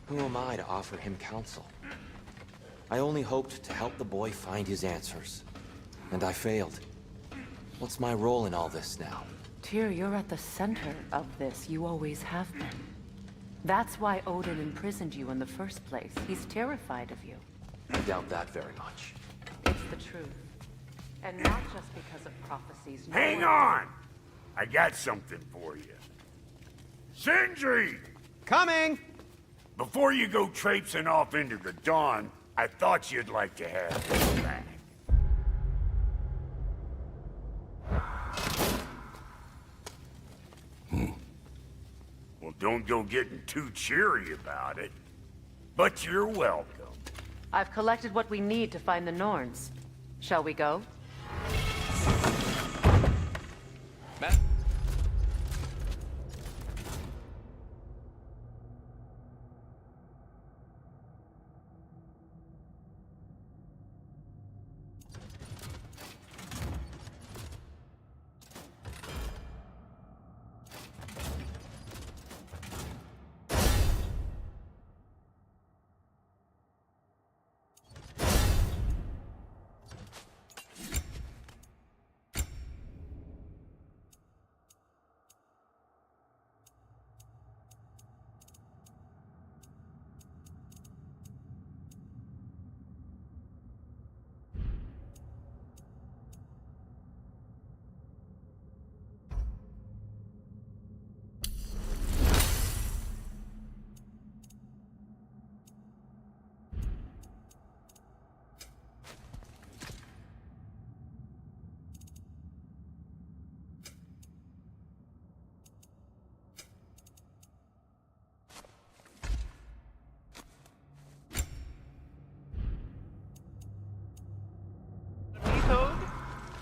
Who am I to offer him counsel? I only hoped to help the boy find his answers. And I failed. What's my role in all this now? Tyr, you're at the center of this. You always have been. That's why Odin imprisoned you in the first place. He's terrified of you. I doubt that very much. It's the truth. And not just because of prophecies. Hang on! I got something for you. Sindri! Coming! Before you go traipsing off into the dawn, I thought you'd like to have this back. Well, don't go getting too cheery about it. But you're welcome. I've collected what we need to find the Norns. Shall we go? Matt?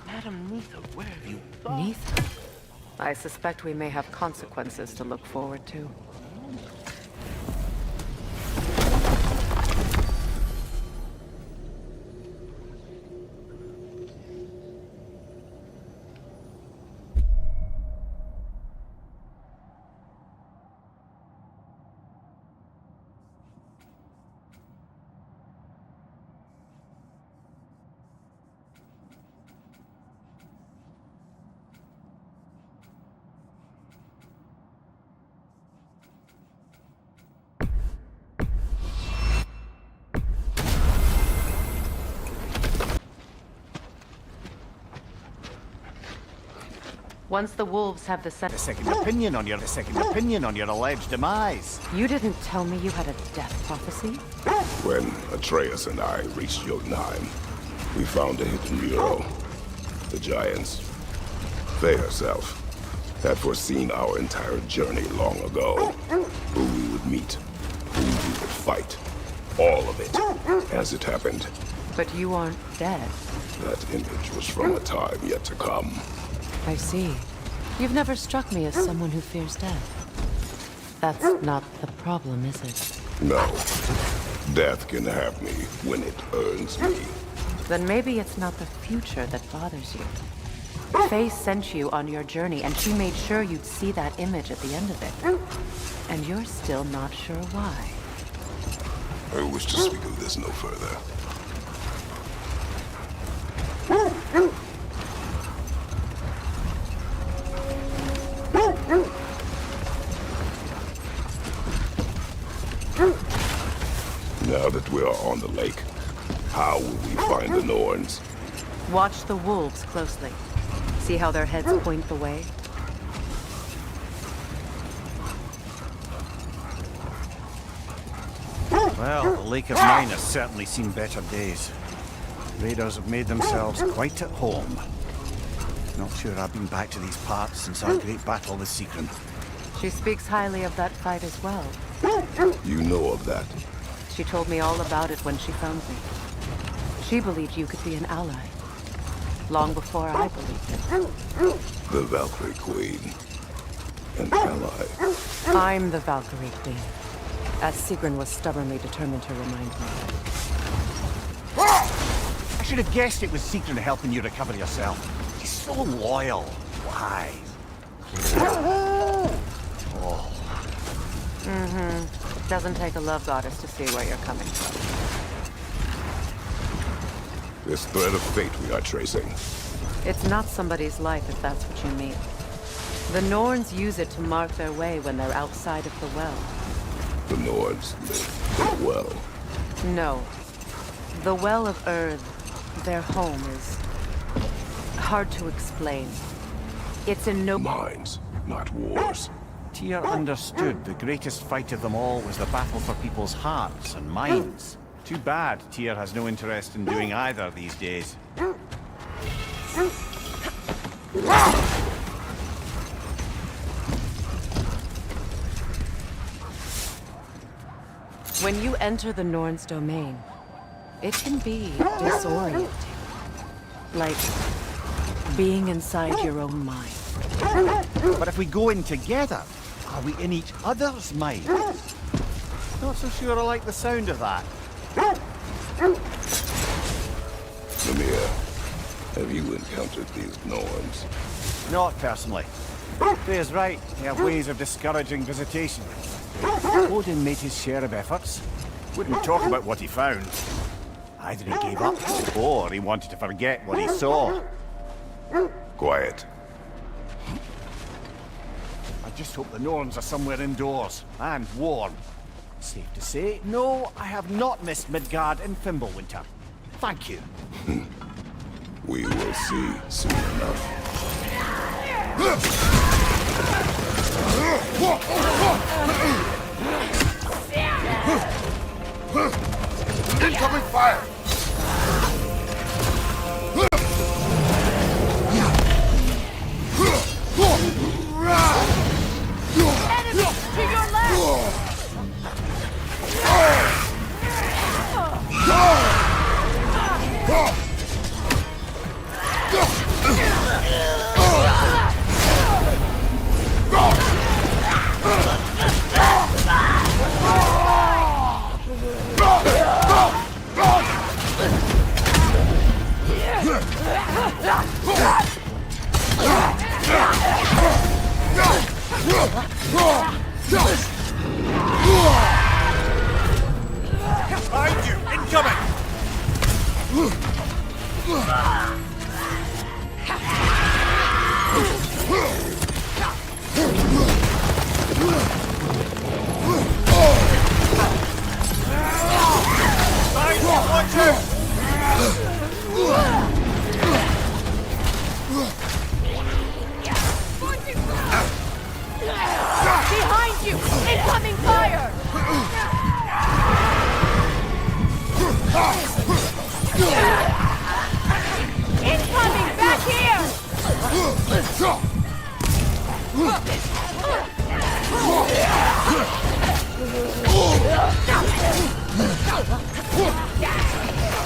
Madam Neither, where have you gone? Neither. I suspect we may have consequences to look forward to. Once the wolves have the A second opinion on your alleged demise. You didn't tell me you had a death prophecy? When Atreus and I reached Jotunheim, we found a hidden mural. The Giants, they herself, had foreseen our entire journey long ago. Who we would meet, who we would fight. All of it, as it happened. But you aren't dead. That image was from a time yet to come. I see. You've never struck me as someone who fears death. That's not the problem, is it? No. Death can have me when it earns me. Then maybe it's not the future that bothers you. Faye sent you on your journey, and she made sure you'd see that image at the end of it. And you're still not sure why. I wish to speak of this no further. Now that we are on the lake, how will we find the Norns? Watch the wolves closely. See how their heads point the way? Well, the Lake of Nine has certainly seen better days. Raiders have made themselves quite at home. Not sure I've been back to these parts since our great battle with Sigrun. She speaks highly of that fight as well. You know of that? She told me all about it when she found me. She believed you could be an ally. Long before I believed it. The Valkyrie Queen. An ally. I'm the Valkyrie Queen. As Sigrun was stubbornly determined to remind me. I should have guessed it was Sigrun helping you recover yourself. She's so loyal. Wise. Oh. Doesn't take a love goddess to see where you're coming from. This thread of fate we are tracing. It's not somebody's life, if that's what you mean. The Norns use it to mark their way when they're outside of the well. The Nords live well. No. The Well of Earth, their home, is hard to explain. It's in no... Minds, not wars. Tyr understood the greatest fight of them all was the battle for people's hearts and minds. Too bad Tyr has no interest in doing either these days. When you enter the Norn's domain, it can be disorienting. Like being inside your own mind. But if we go in together, are we in each other's minds? Not so sure I like the sound of that. Mimir, have you encountered these Norns? Not personally. Freya's right, they have ways of discouraging visitation. Odin made his share of efforts. Wouldn't talk about what he found. Either he gave up, or he wanted to forget what he saw. Quiet. I just hope the Norns are somewhere indoors, and warm. Safe to say, no, I have not missed Midgard in Fimbulwinter. Thank you. We will see soon enough. Incoming fire! Enemy to your left! Behind you! Incoming! Behind you! Watch out! Behind you! Incoming fire! Incoming back here!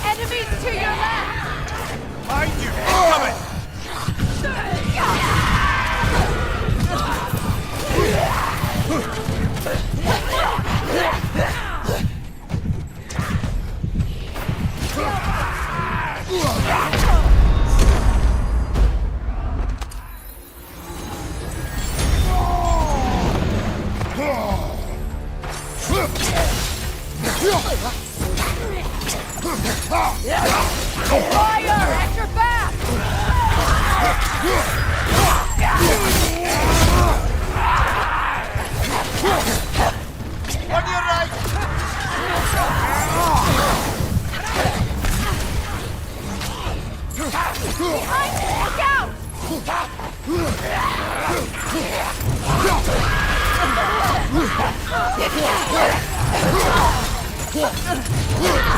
Enemies to your left! Behind you! Incoming! Fire at your back! On your right! Behind you! Look out!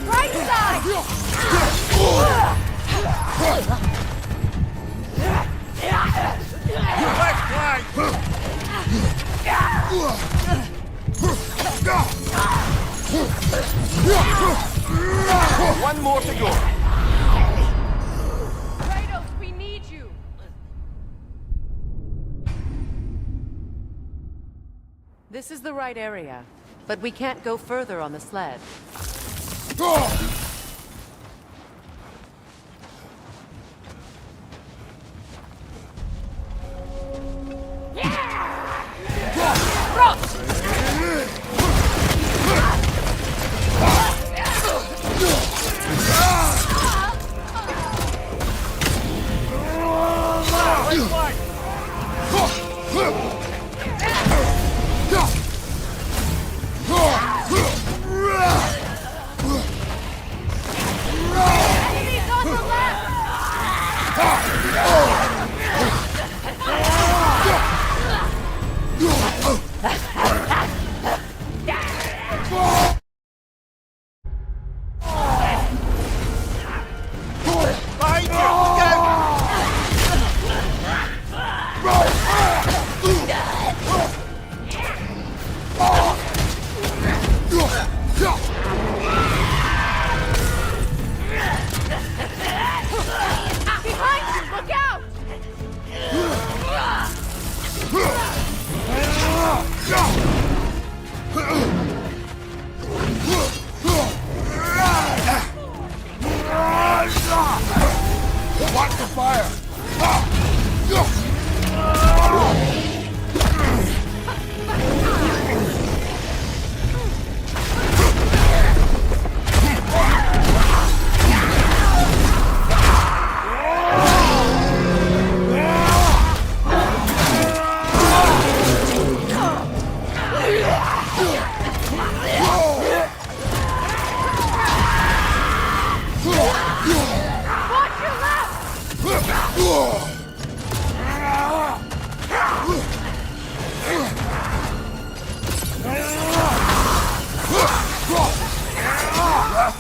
Right side! Left flank! One more to go. Kratos, we need you! This is the right area, but we can't go further on the sled.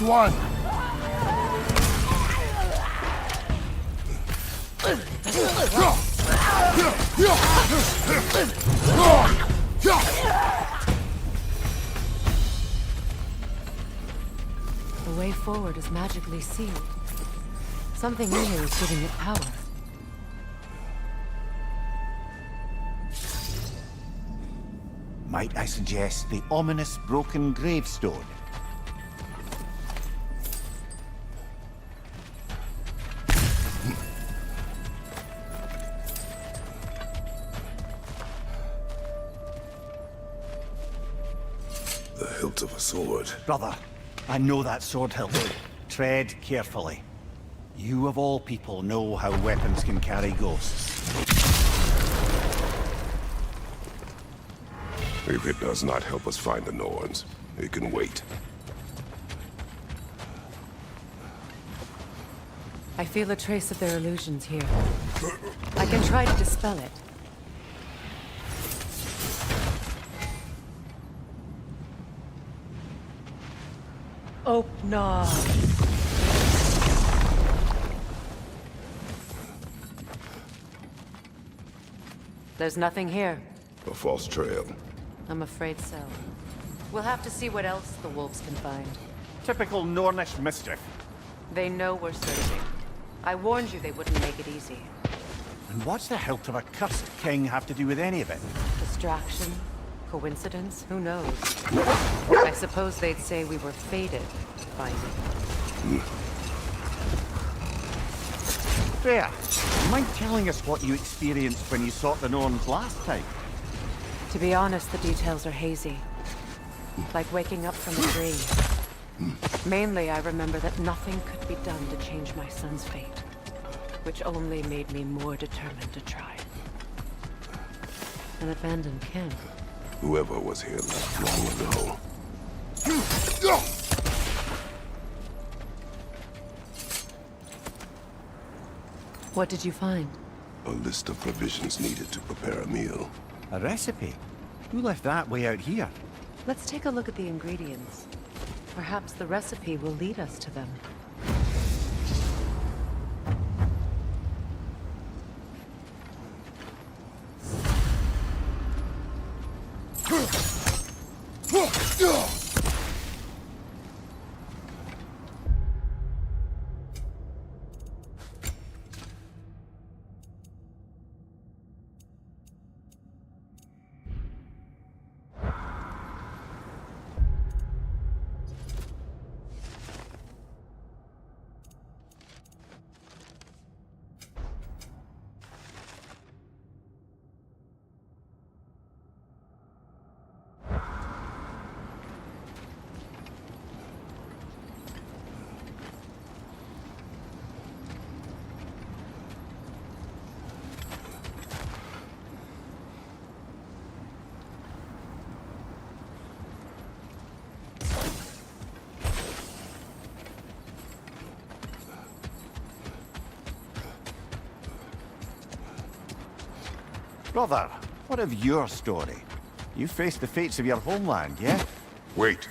last one! The way forward is magically sealed. Something in here is giving it power. Might I suggest the ominous broken gravestone? The hilt of a sword. Brother, I know that sword hilt. Tread carefully. You of all people know how weapons can carry ghosts. If it does not help us find the Norns, it can wait. I feel a trace of their illusions here. I can try to dispel it. Oh, no. There's nothing here. A false trail. I'm afraid so. We'll have to see what else the wolves can find. Typical Nornish mischief. They know we're searching. I warned you they wouldn't make it easy. And what's the hilt of a cursed king have to do with any of it? Distraction? Coincidence? Who knows? I suppose they'd say we were fated to find it. Freya, mind telling us what you experienced when you sought the Norns last time? To be honest, the details are hazy. Like waking up from a dream. Mainly, I remember that nothing could be done to change my son's fate. Which only made me more determined to try. An abandoned camp. Whoever was here left long ago. What did you find? A list of provisions needed to prepare a meal. A recipe? Who left that way out here? Let's take a look at the ingredients. Perhaps the recipe will lead us to them. Brother, what of your story? You faced the fates of your homeland, yeah? Wait.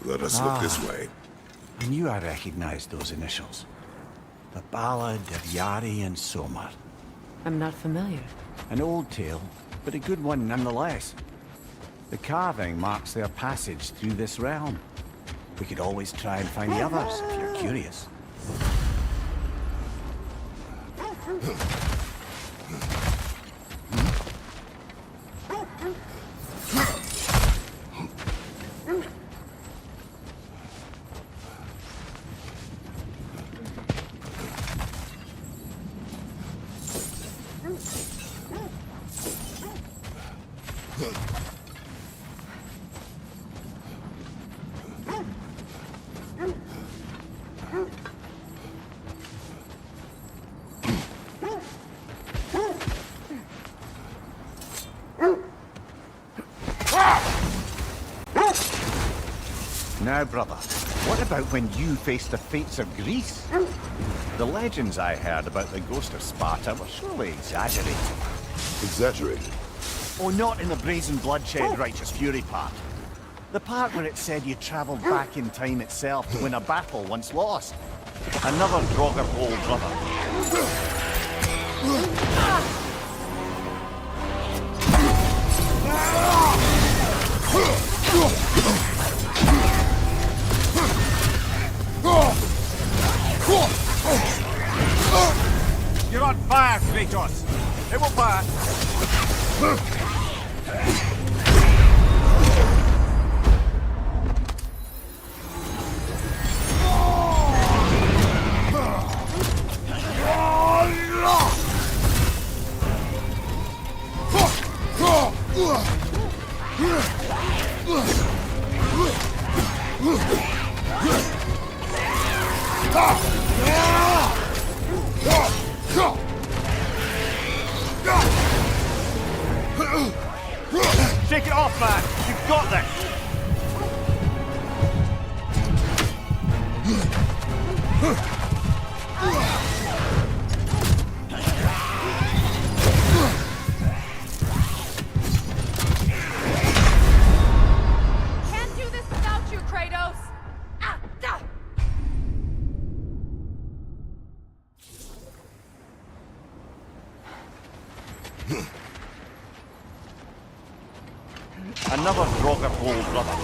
Let us look this way. I knew I recognized those initials. The Ballad of Yari and Somar. I'm not familiar. An old tale, but a good one nonetheless. The carving marks their passage through this realm. We could always try and find the others, if you're curious. Now, brother, what about when you faced the fates of Greece? The legends I heard about the ghost of Sparta were surely exaggerated. Exaggerated? Oh, not in the brazen bloodshed righteous fury part. The part where it said you travelled back in time itself to win a battle once lost. Another Draugr old brother. You're on fire, Kratos! It will pass! Shake it off, man! You've got this! Can't do this without you, Kratos! Ah, ah. Another Draugr old brother.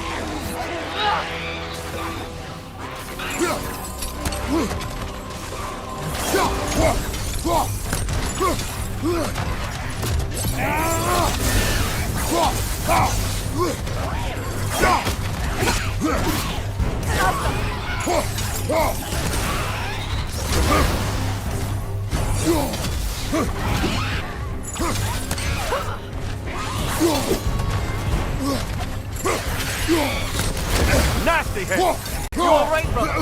Nasty hit! You alright, brother?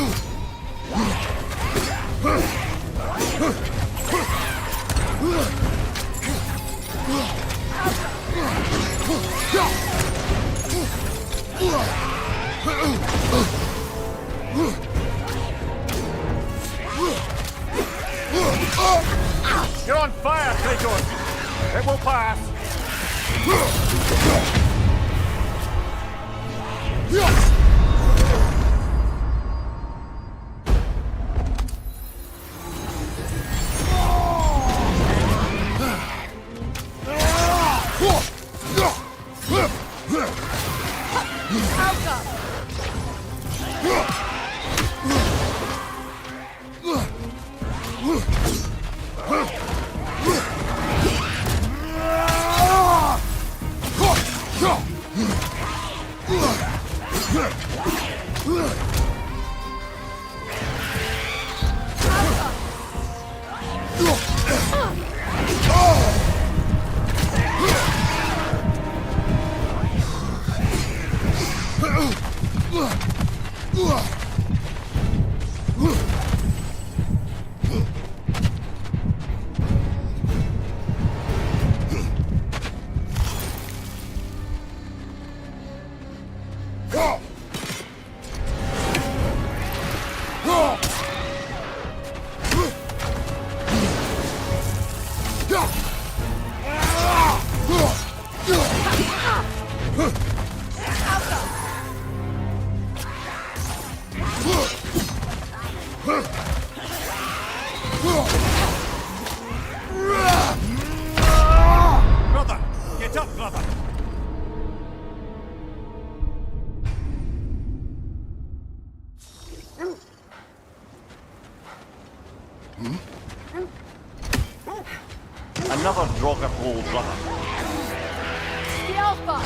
You're on fire, Kratos! It will pass! Brother! Get up, brother! Another Draugr old brother. The Alpha!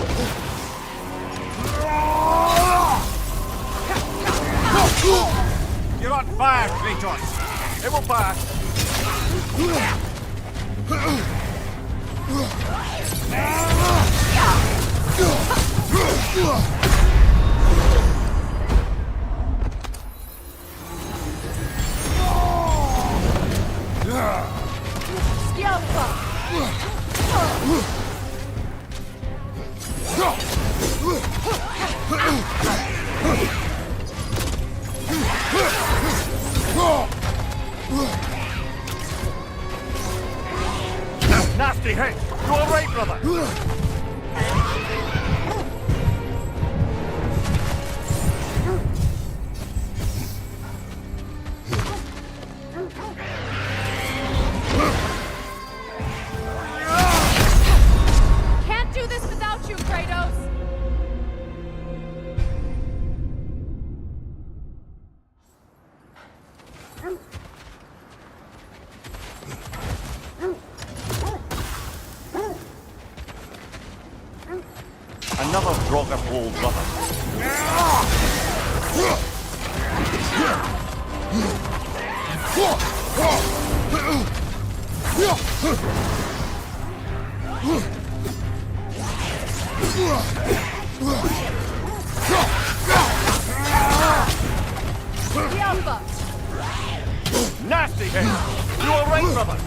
You're on fire, Kratos! It will pass! Nasty hit! You alright, brother? Draugr hold, brother. Nasty hit! You alright, brother?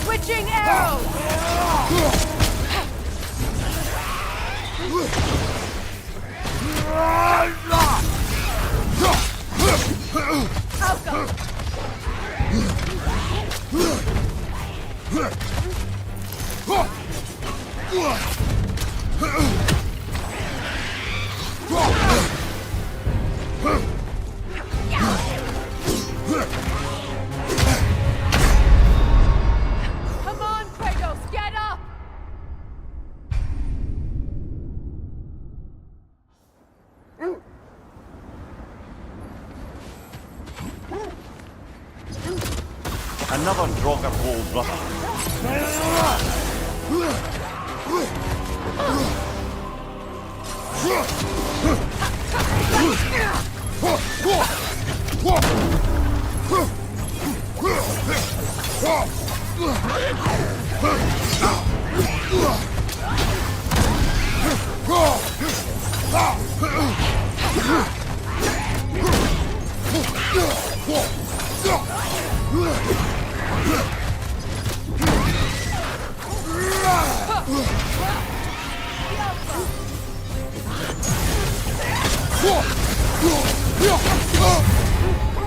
Switching arrows! Come on, Kratos, get up! Another Draugr hold, brother.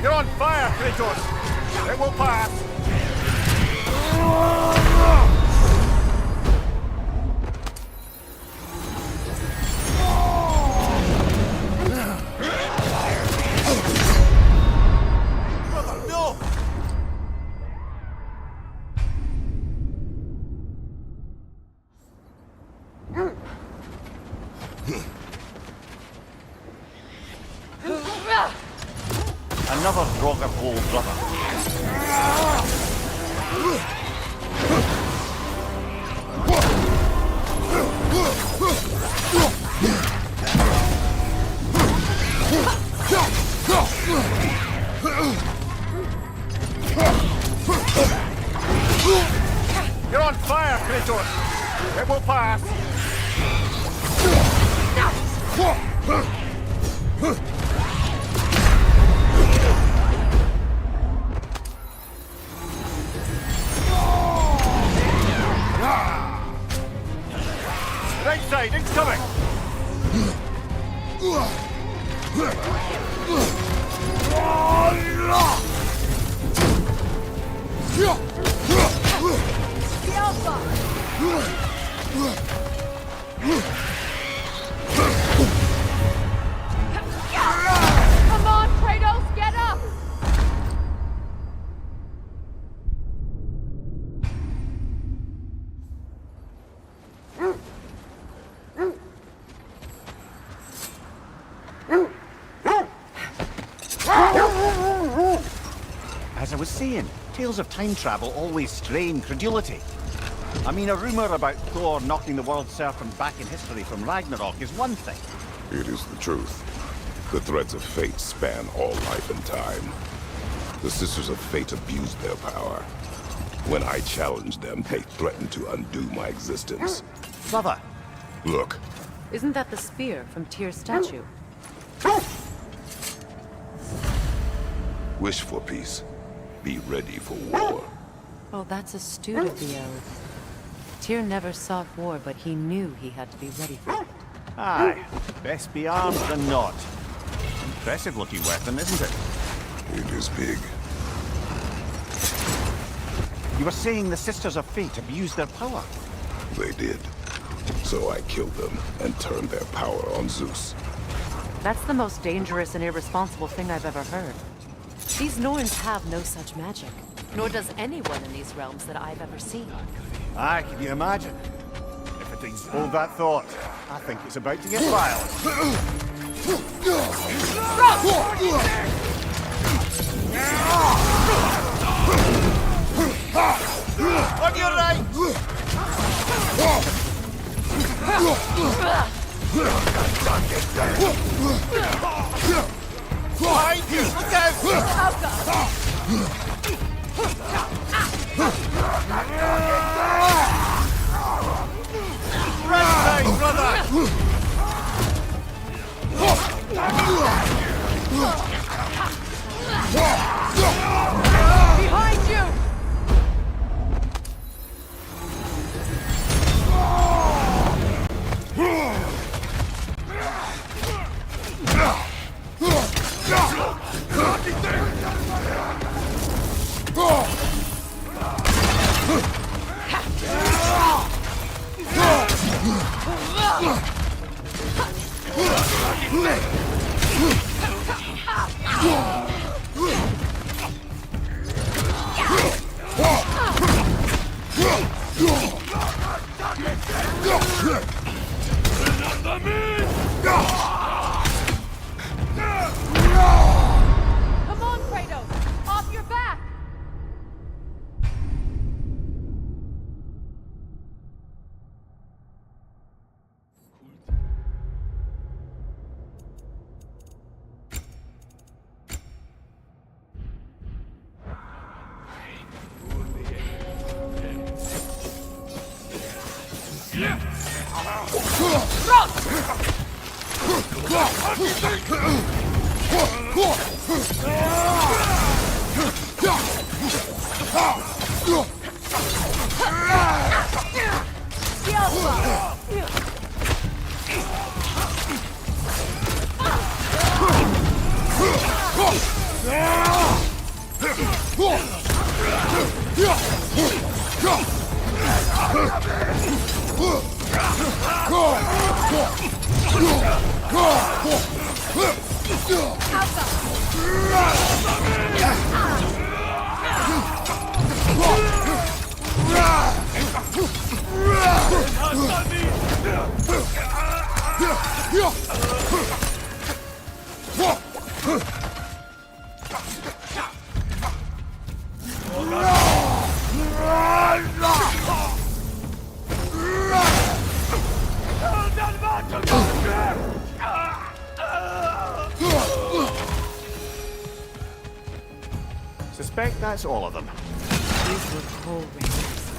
You're on fire, Kratos! It will pass! Brother, no! Another Draugr hold, brother. You're on fire, Kratos! It will pass! Right side, incoming! Come on, Kratos, get up! As I was saying, tales of time travel always strain credulity. I mean, a rumour about Thor knocking the world serpent back in history from Ragnarok is one thing. It is the truth. The threads of fate span all life and time. The Sisters of Fate abused their power. When I challenged them, they threatened to undo my existence. Brother, Look, Isn't that the spear from Tyr's statue? wish for peace. Be ready for war. Well, that's astute of the elves. Tyr never sought war, but he knew he had to be ready for it. Aye, best be armed than not. Impressive looking weapon, isn't it? It is big. You were saying the Sisters of Fate abused their power. They did. So I killed them and turned their power on Zeus. That's the most dangerous and irresponsible thing I've ever heard. These Norns have no such magic, nor does anyone in these realms that I've ever seen. Aye, can you imagine? If it didn't hold that thought, I think it's about to get wild. On your right! Behind you! Look out! Right side, brother! Behind you! Come on, Kratos! Off your back! Suspect that's all of them. These were coal raiders.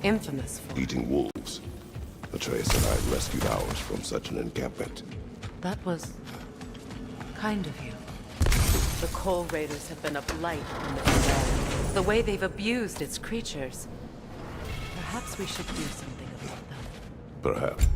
Infamous for... Eating wolves. Atreus and I rescued ours from such an encampment. That was... kind of you. The coal raiders have been a blight on the land. The way they've abused its creatures. Perhaps we should do something about them. Perhaps.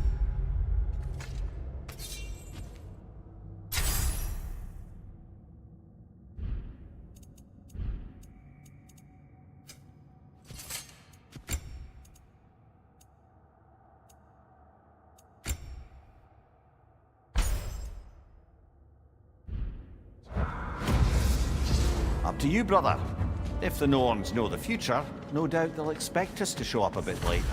Up to you, brother. If the Norns know the future, no doubt they'll expect us to show up a bit late.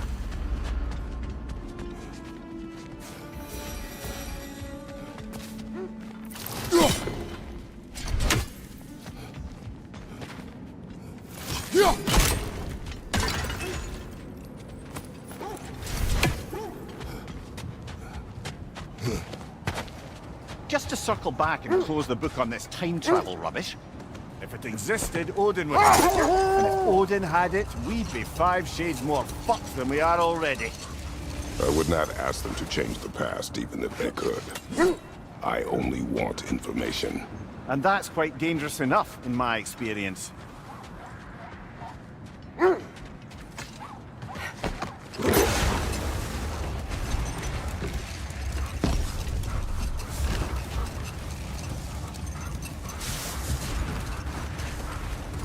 Just to circle back and close the book on this time travel rubbish. If it existed, Odin would have it. And if Odin had it, we'd be 5 shades more fucked than we are already. I would not ask them to change the past, even if they could. I only want information. And that's quite dangerous enough, in my experience.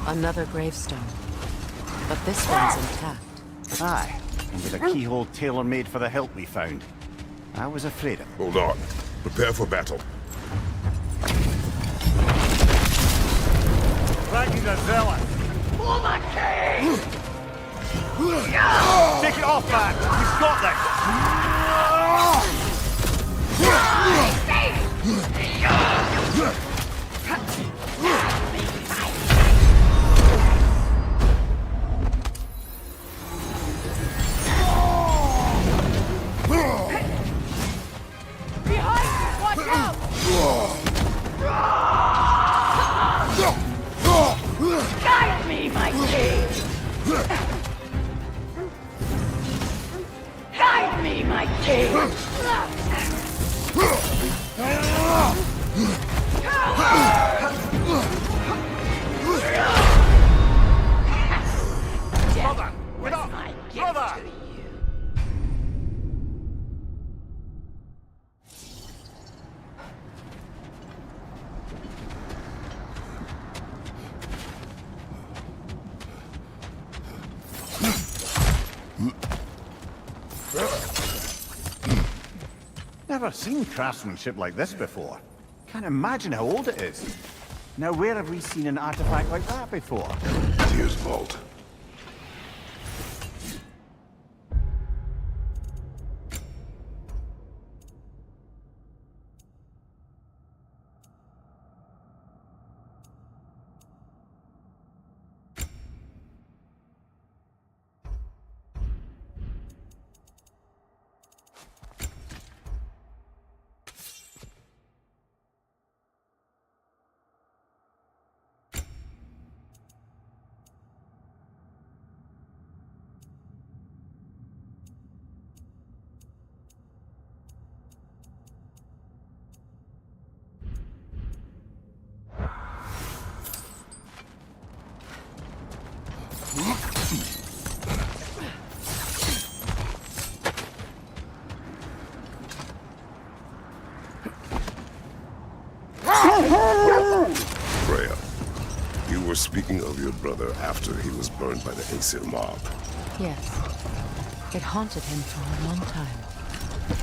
Another gravestone. But this one's intact. Aye, and with a keyhole tailor-made for the hilt we found. I was afraid of it. Hold on. Prepare for battle. Ragnarok! For the king! Take it off, man! We've got Guide me, my king! Guide me, my king! Brother! We're up! Brother! Never seen craftsmanship like this before. Can't imagine how old it is. Now, where have we seen an artifact like that before? Tyr's vault. Freya, you were speaking of your brother after he was burned by the Aesir mob. Yes. It haunted him for a long time.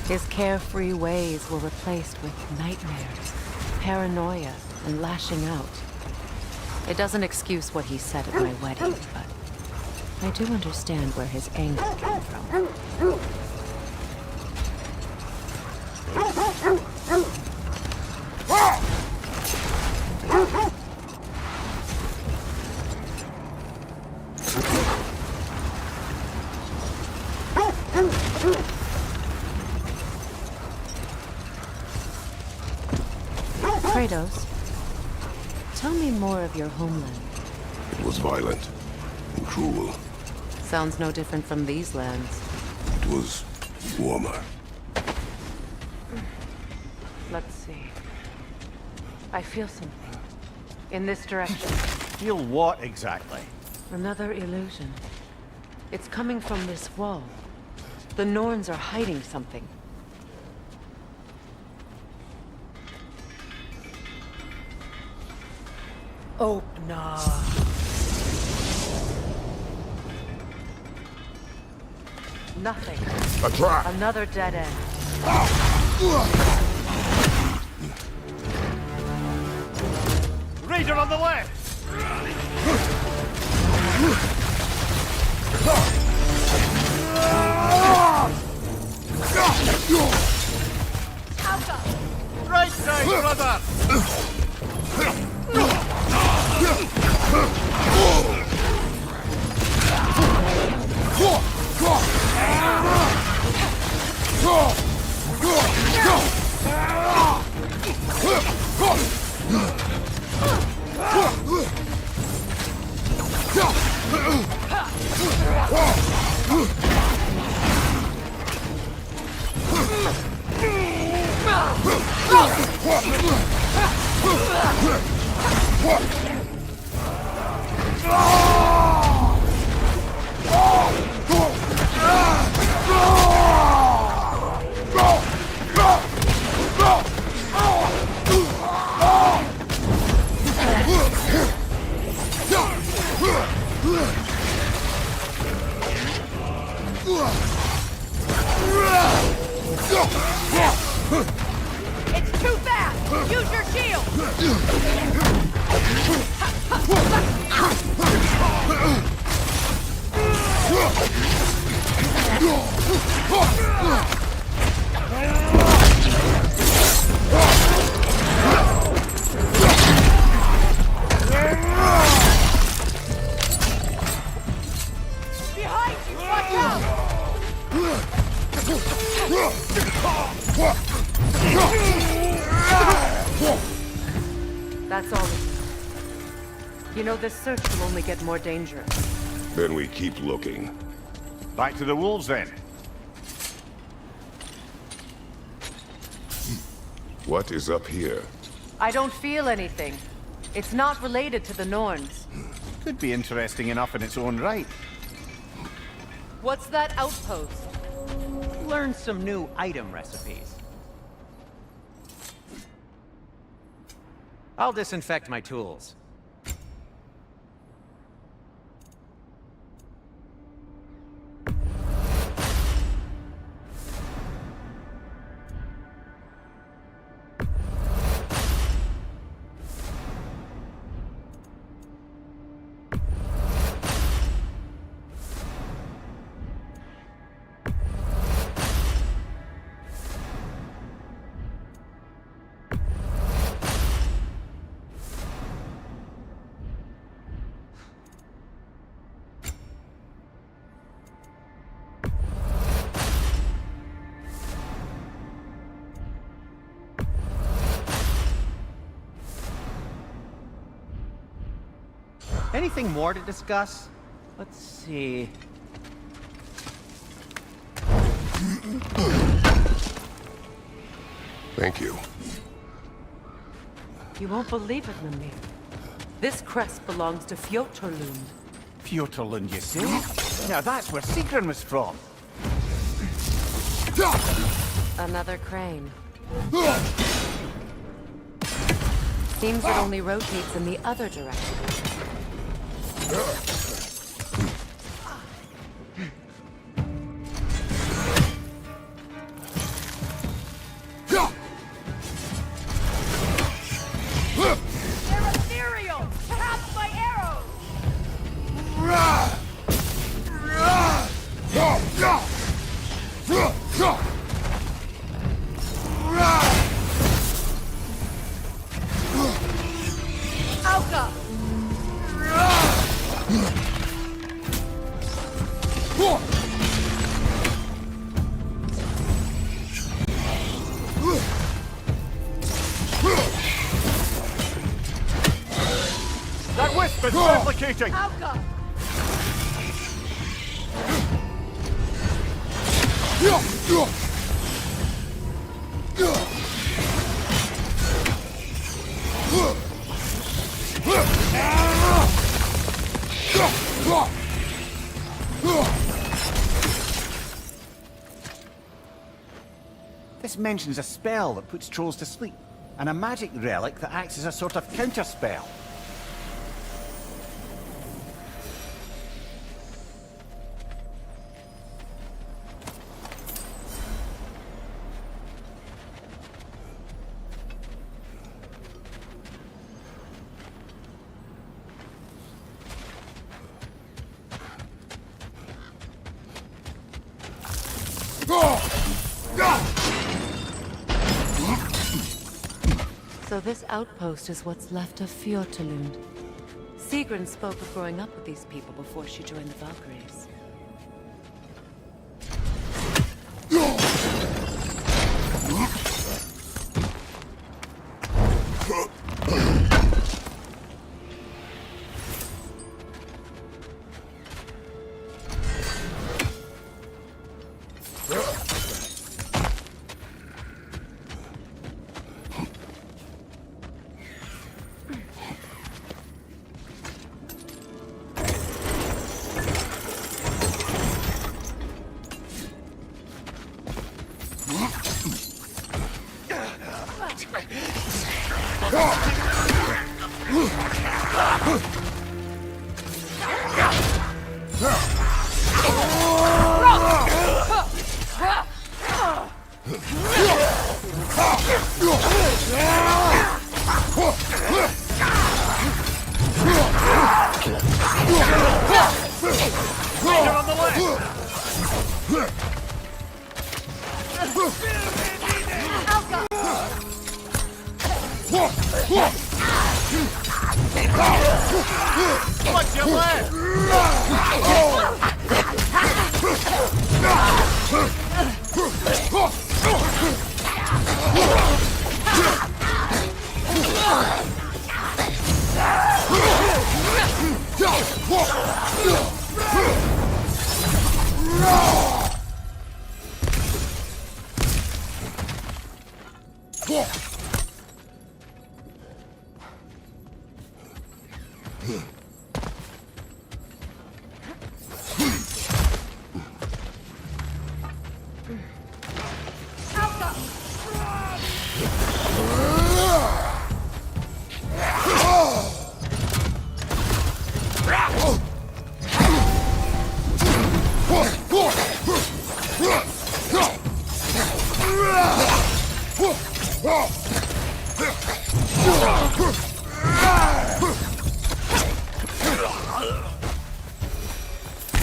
His carefree ways were replaced with nightmares, paranoia, and lashing out. It doesn't excuse what he said at my wedding, but I do understand where his anger came from. Kratos, tell me more of your homeland. It was violent and cruel. Sounds no different from these lands. It was warmer. Let's see. I feel something. In this direction. Feel what exactly? Another illusion. It's coming from this wall. The Norns are hiding something. Open up. Nothing. A trap! Another dead end. Raider on the left! Right side, brother! It's too fast! Use your shield! Behind you! Watch out! That's all. You know, this search will only get more dangerous. Then we keep looking. Back to the wolves, then. What is up here? I don't feel anything. It's not related to the Norns. Could be interesting enough in its own right. What's that outpost? Learn some new item recipes. I'll disinfect my tools. Anything more to discuss? Let's see. Thank you. You won't believe it, Mimir. This crest belongs to Fjotorlund. Fjotorlund, you say? Now that's where Sigrun was from. Another crane. Seems it only rotates in the other direction. They're ethereal! Tap my arrows! Alka! That wisp is replicating! Alka! This mentions a spell that puts trolls to sleep, and a magic relic that acts as a sort of counterspell. So this outpost is what's left of Fjotorlund. Sigrun spoke of growing up with these people before she joined the Valkyries. Ranger on the left! What's your left?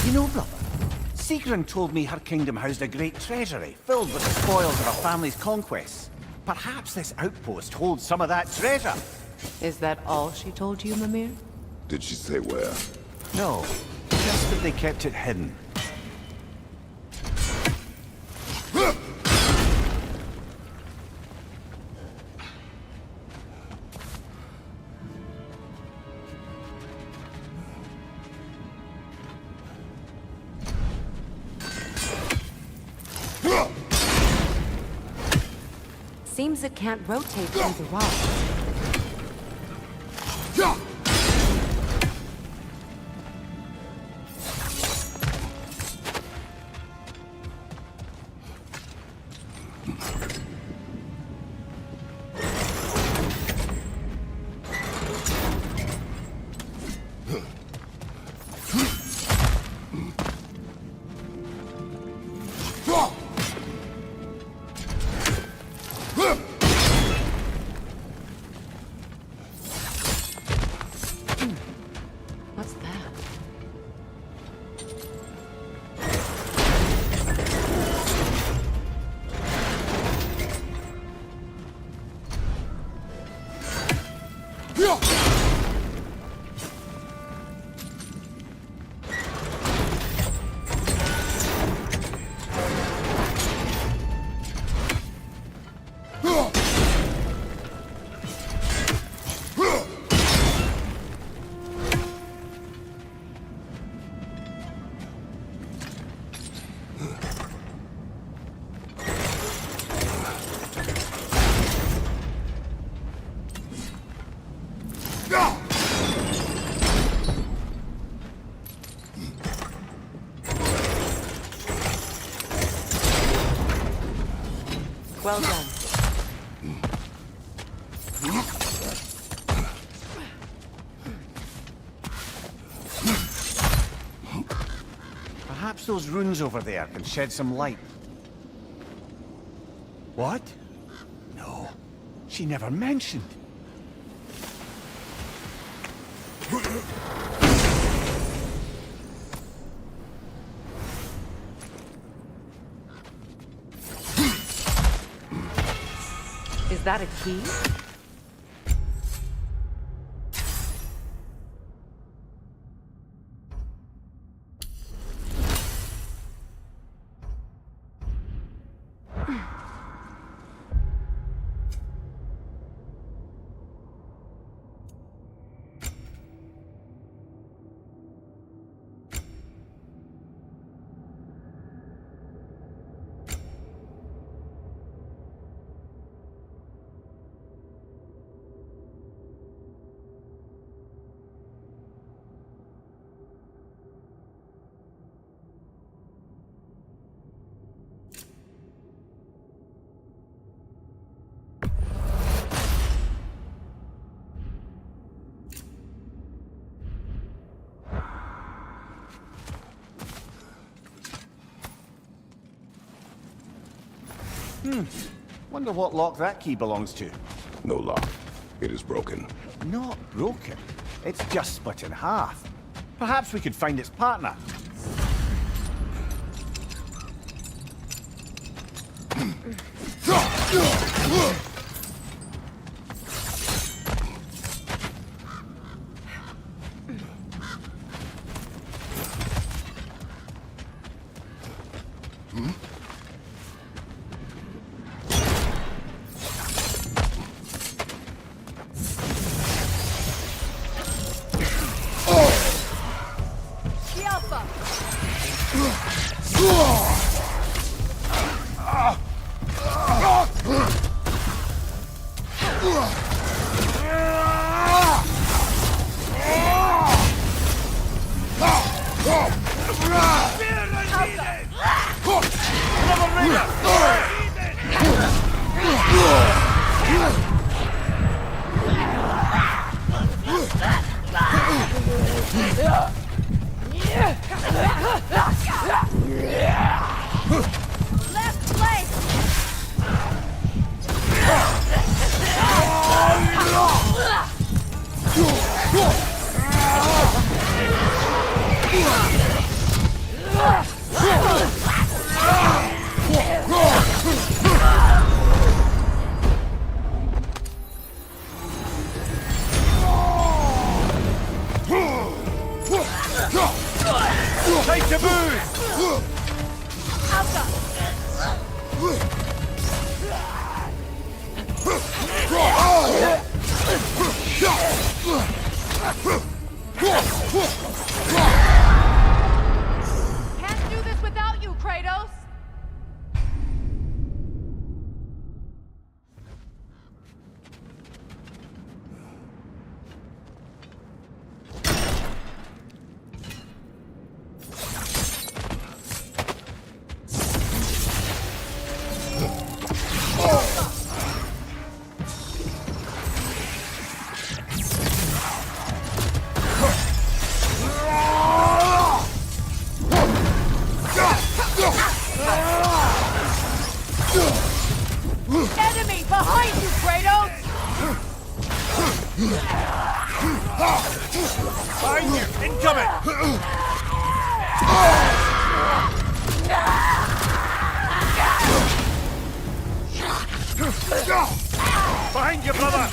You know, brother, Sigrun told me her kingdom housed a great treasury filled with the spoils of her family's conquests. Perhaps this outpost holds some of that treasure. Is that all she told you, Mimir? Did she say where? No, just that they kept it hidden. Seems it can't rotate through the rock. What's that? Well done. Perhaps those runes over there can shed some light. What? No, she never mentioned. Is that a key? Wonder what lock that key belongs to. No lock. It is broken. Not broken. It's just split in half. Perhaps we could find its partner. The Alpha! Left flank! Time to move! Can't do this without you, Kratos! Enemy behind you, Kratos! Behind you! Incoming! Behind you, brother!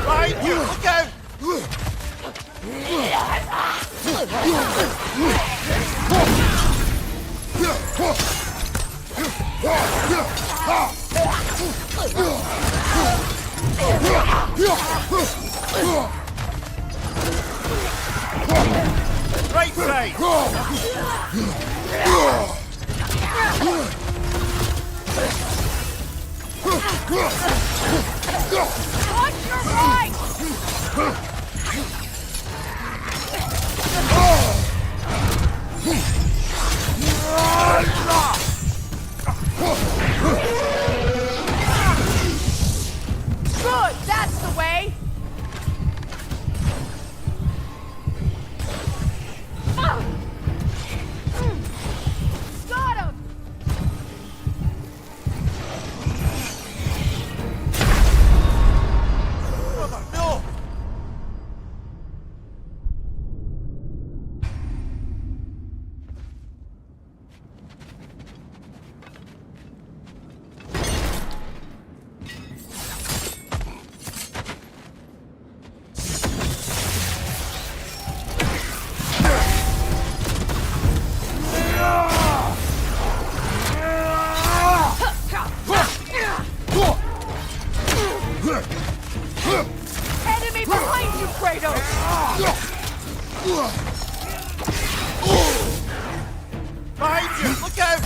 Behind you! Look out! Right side! Watch your right! Good, that's the way! Got him! Brother, no! Enemy behind you, Kratos! Behind you! Look out!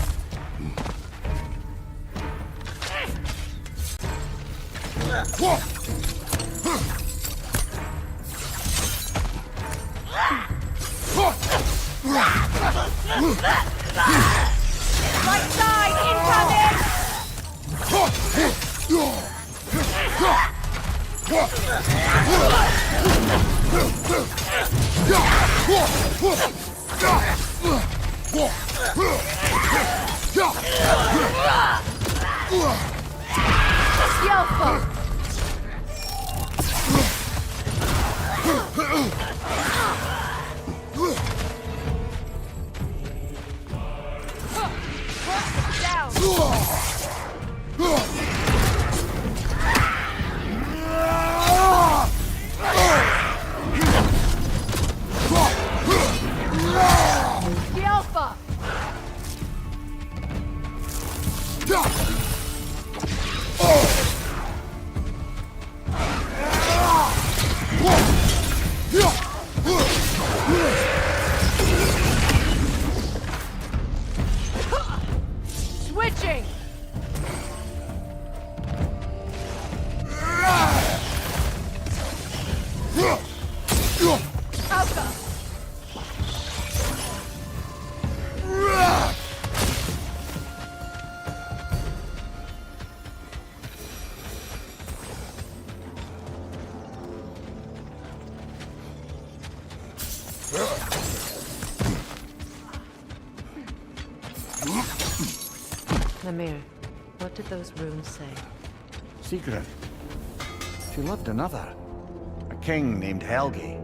Yelpa! Switching! Alka! Lemire, what did those runes say? Secret. She loved another. A king named Helgi.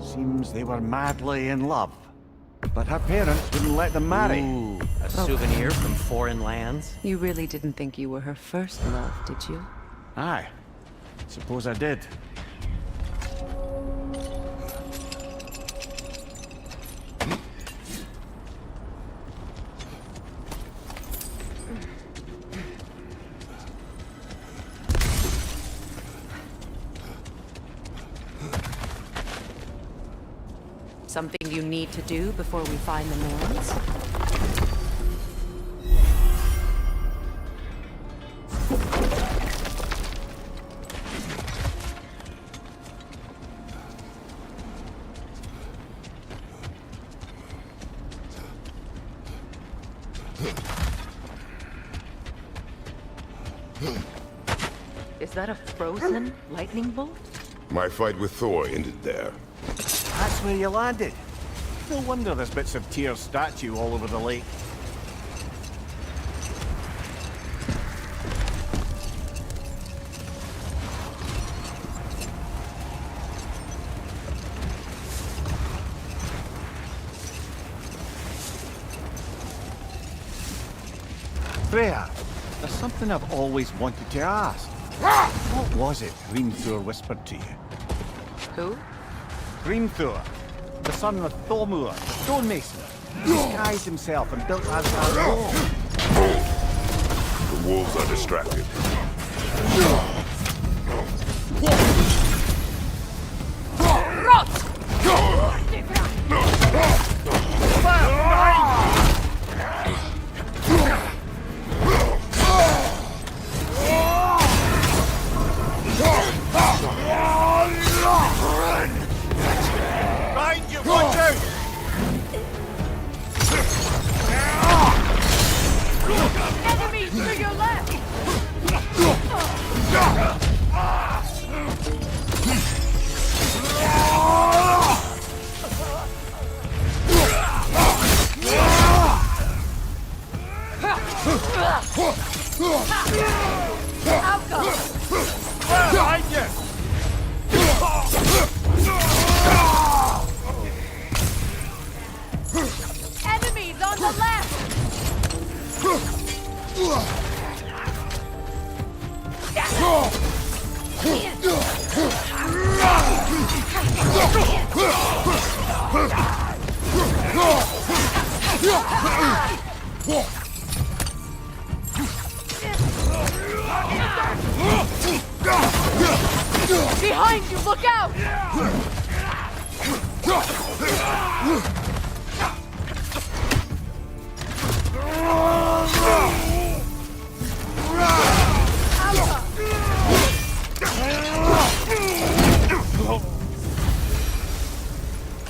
Seems they were madly in love. But her parents wouldn't let them marry. Ooh, a souvenir from foreign lands? You really didn't think you were her first love, did you? Aye. Suppose I did. Something you need to do before we find the Norns? Is that a frozen lightning bolt? My fight with Thor ended there. That's where you landed. No wonder there's bits of Tyr's statue all over the lake. Freya, there's something I've always wanted to ask. What was it Hrimthur whispered to you? Who? Hrimthur, the son of Thormur, stonemason. He disguised himself and built Asgard's wall. The wolves are distracted. Behind you, watch out! Enemies to your left! Behind you! Enemies on the left! Behind you, look out!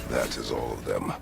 That is all of them.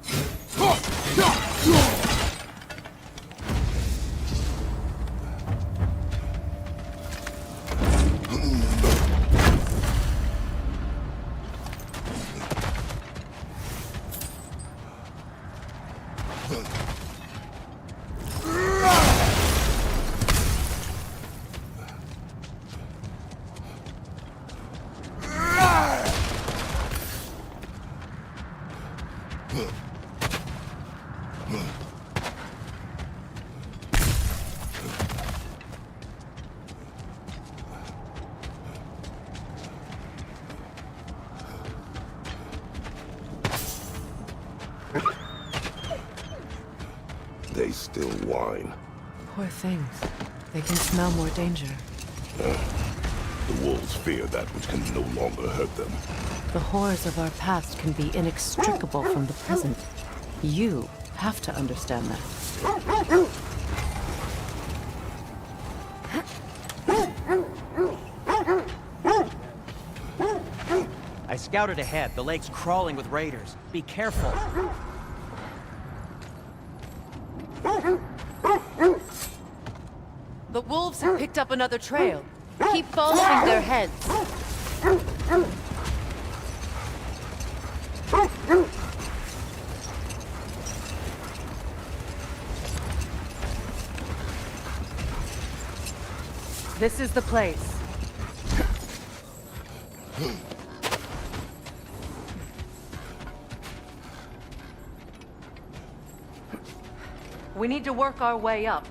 still whine. Poor things. They can smell more danger. The wolves fear that which can no longer hurt them. The horrors of our past can be inextricable from the present. You have to understand that. I scouted ahead. The lake's crawling with raiders. Be careful. The wolves have picked up another trail. Keep following their heads. This is the place. We need to work our way up.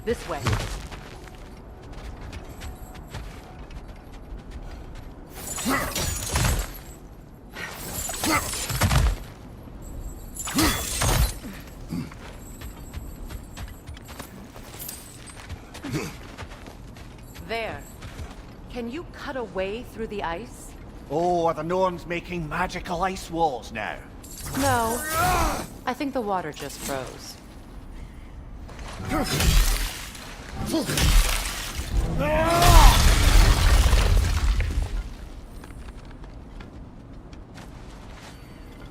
This way. There. Can you cut a way through the ice? Oh, are the Norns making magical ice walls now? No. I think the water just froze.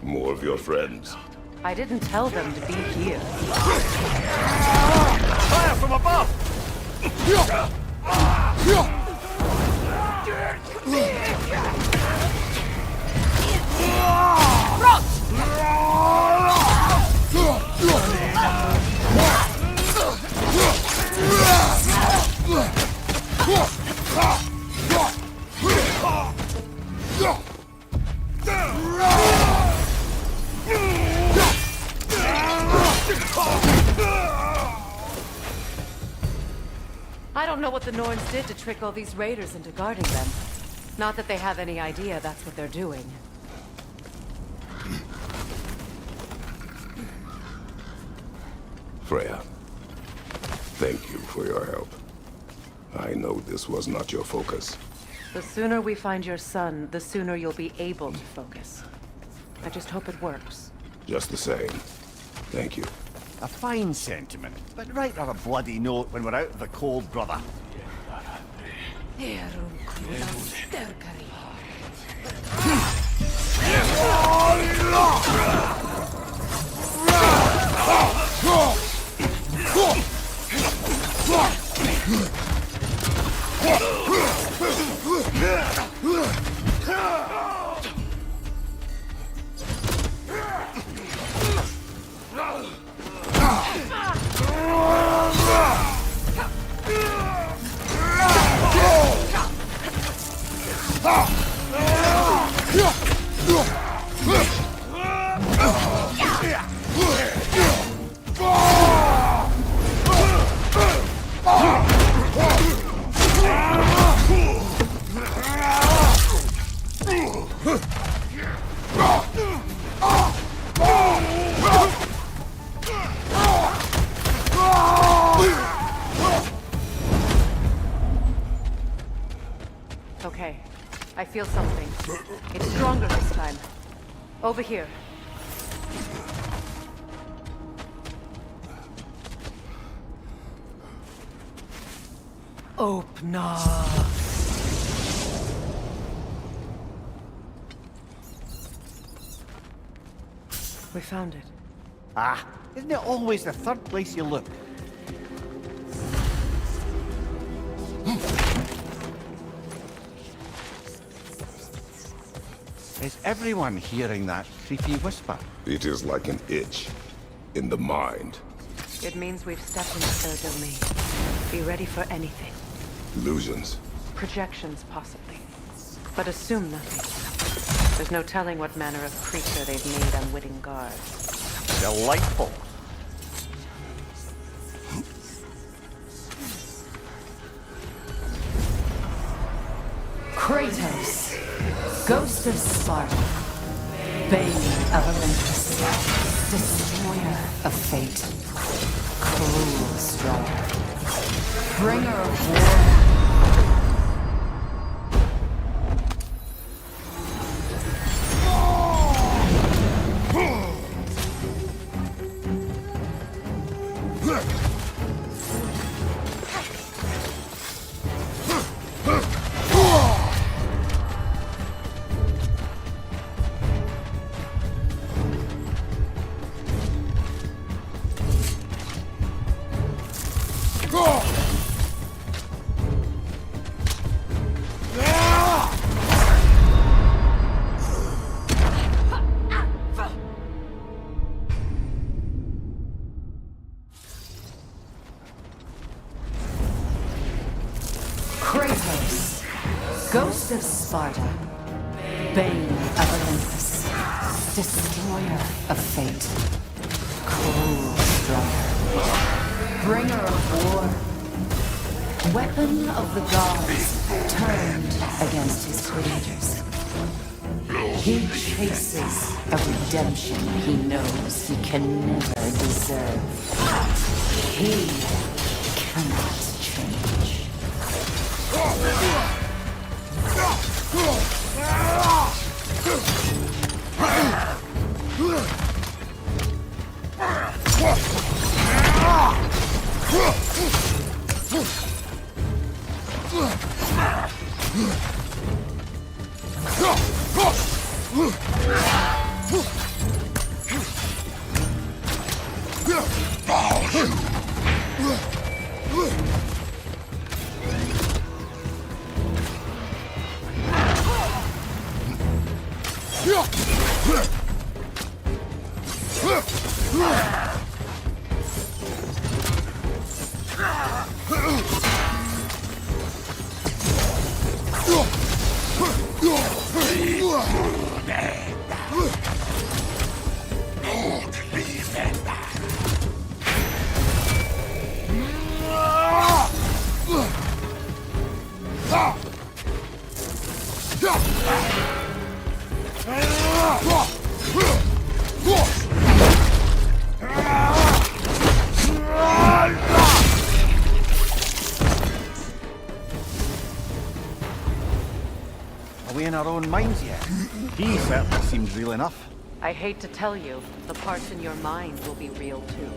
More of your friends. I didn't tell them to be here. Fire from above! I don't know what the Norns did to trick all these raiders into guarding them. Not that they have any idea that's what they're doing. Freya, thank you for your help. I know this was not your focus. The sooner we find your son, the sooner you'll be able to focus. I just hope it works. Just the same, thank you. A fine sentiment, but write on a bloody note when we're out of the cold, brother. Okay, I feel something. It's stronger this time. Over here. Open up. We found it. Ah, isn't it always the third place you look? Is everyone hearing that creepy whisper? It is like an itch in the mind. It means we've stepped into their domain. Be ready for anything. Illusions. Projections, possibly. But assume nothing. There's no telling what manner of creature they've made unwitting guards. Delightful. Kratos, Ghost of Sparta, Bane of Olympus, Destroyer of Fate, Cruel strider. Bringer of war. Kratos, Ghost of Sparta, Bane of Olympus, Destroyer of Fate, Cruel strider, Bringer of war, Weapon of the gods, turned against his creators. He chases a redemption he knows he can never deserve. He cannot change. Are we in our own minds yet? He certainly seems real enough. I hate to tell you, the parts in your mind will be real too.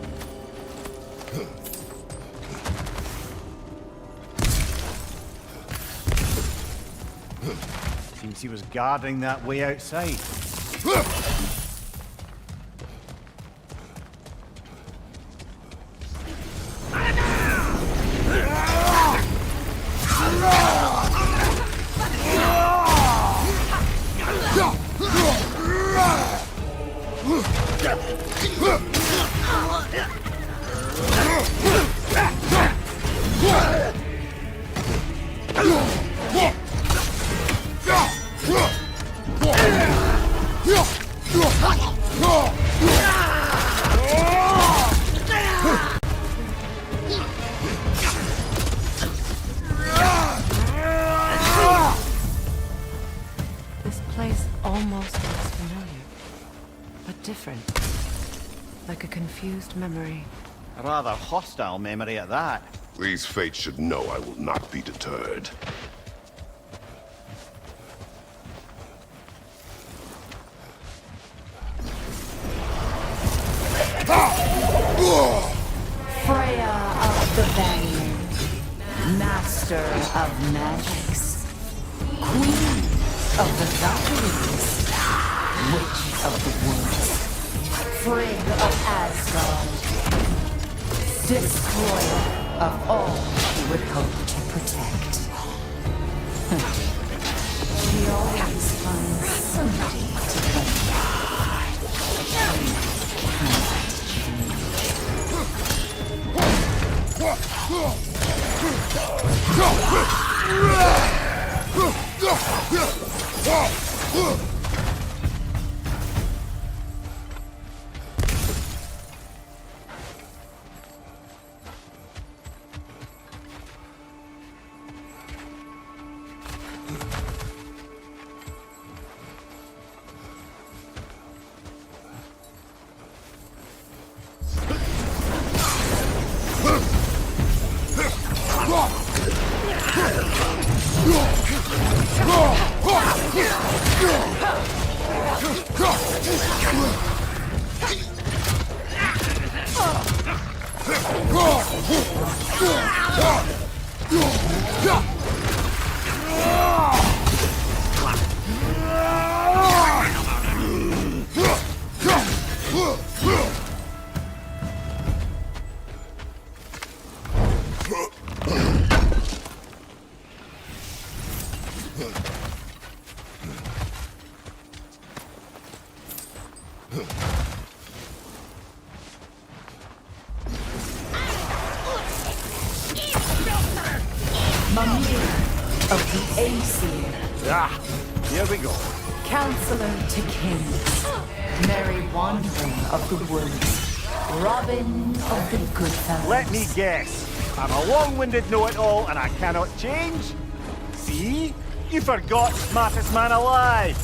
Seems he was guarding that way outside. This place almost looks familiar, but different. Like a confused memory. A rather hostile memory at that. These fates should know I will not be deterred. Freya of the Vanguard, Master of Magics, Queen of the Valkyries, Witch of the Woods, Frigg of Asgard, Destroyer of all she would hope to protect. She always finds somebody to blame. She cannot Mummy of the Aesir. Ah, here we go. Counselor to kings. Merry wandering of the woods. Robin of the good fellows. Let me guess. I'm a long-winded know-it-all and I cannot change? See? You forgot smartest man alive.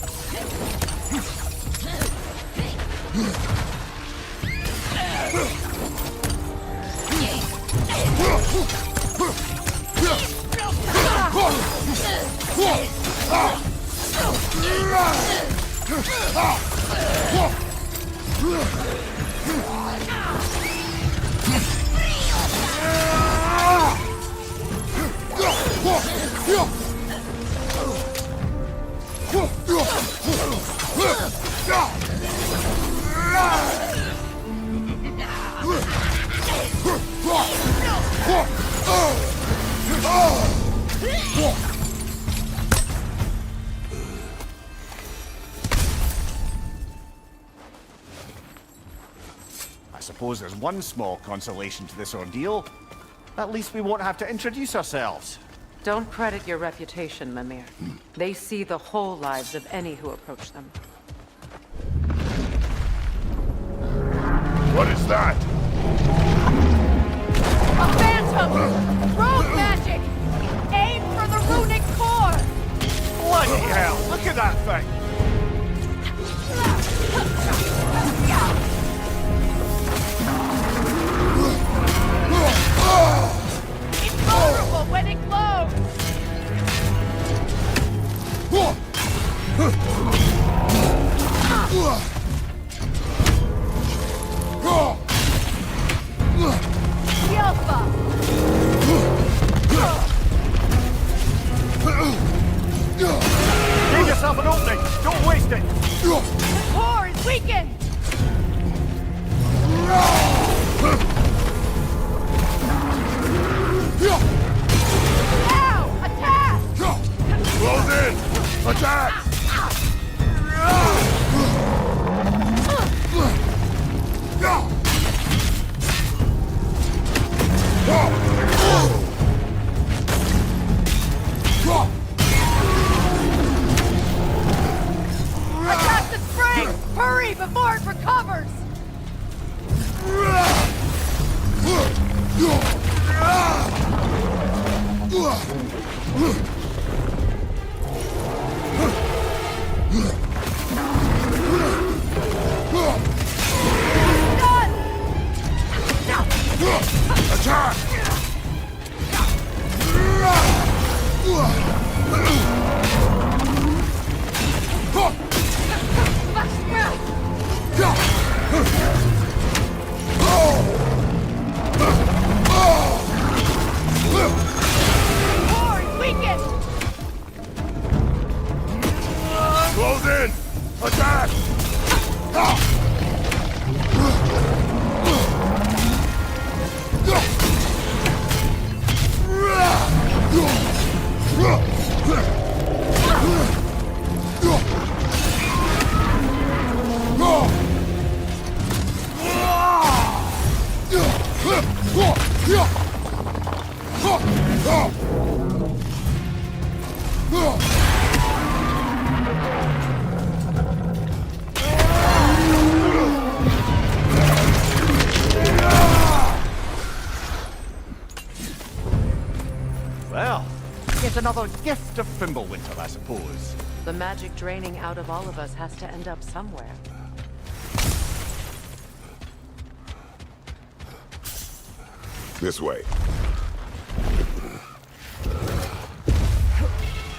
I suppose there's one small consolation to this ordeal. At least we won't have to introduce ourselves. Don't credit your reputation, Mimir. They see the whole lives of any who approach them. What is that? A phantom! Rogue magic! Aim for the runic core! Bloody hell! Look at that thing! It's vulnerable when it glows! Yelpa! Give yourself an opening! Don't waste it! The core is weakened! Now! Attack! Close in! Attack! Attack the spring! Hurry before it recovers! Done! Attack! Core is weakened! Close in! Attack! Well, yet another gift of Fimbulwinter, I suppose. The magic draining out of all of us has to end up somewhere. This way.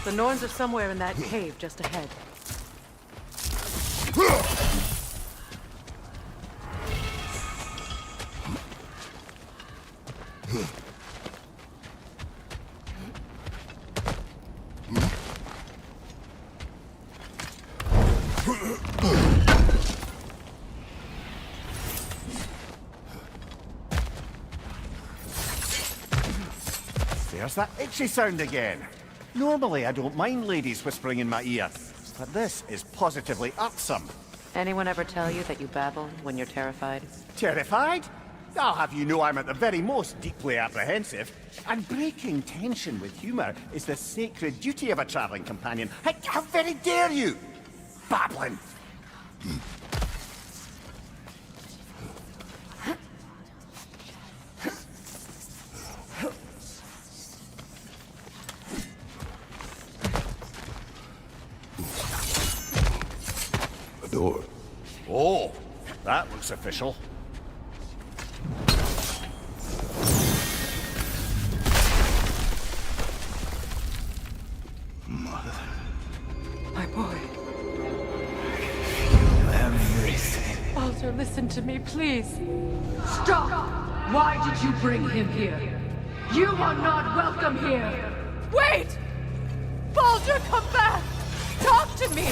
The Norns are somewhere in that cave just ahead. There's that itchy sound again. Normally, I don't mind ladies whispering in my ear, but this is positively irksome. Anyone ever tell you that you babble when you're terrified? Terrified? I'll have you know I'm at the very most deeply apprehensive. And breaking tension with humor is the sacred duty of a traveling companion. How very dare you! Babbling! A door. Oh, that looks official. My boy. Baldur, listen to me, please. Stop! Why did you bring him here? You are not welcome here! Wait! Baldur, come back! Talk to me!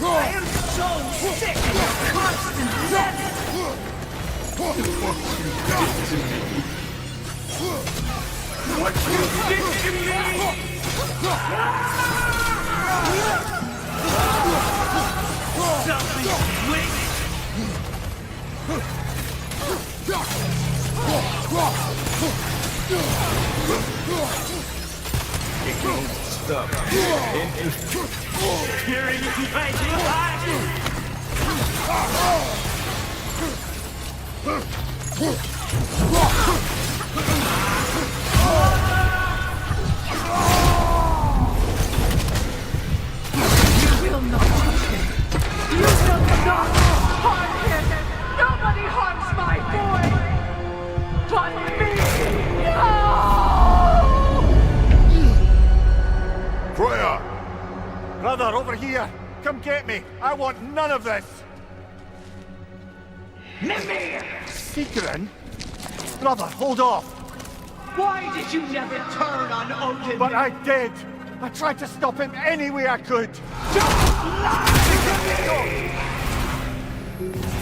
I am so sick of your constant death! What you did to me! Selfish witch! Stop. Hearing my You will not touch him! You will not harm him! Nobody harms my boy! But me! No! Freya! Brother, over here! Come get me! I want none of this! Mimir! Secret? Brother, hold off! Why did you never turn on Odin? But I did! I tried to stop him any way I could!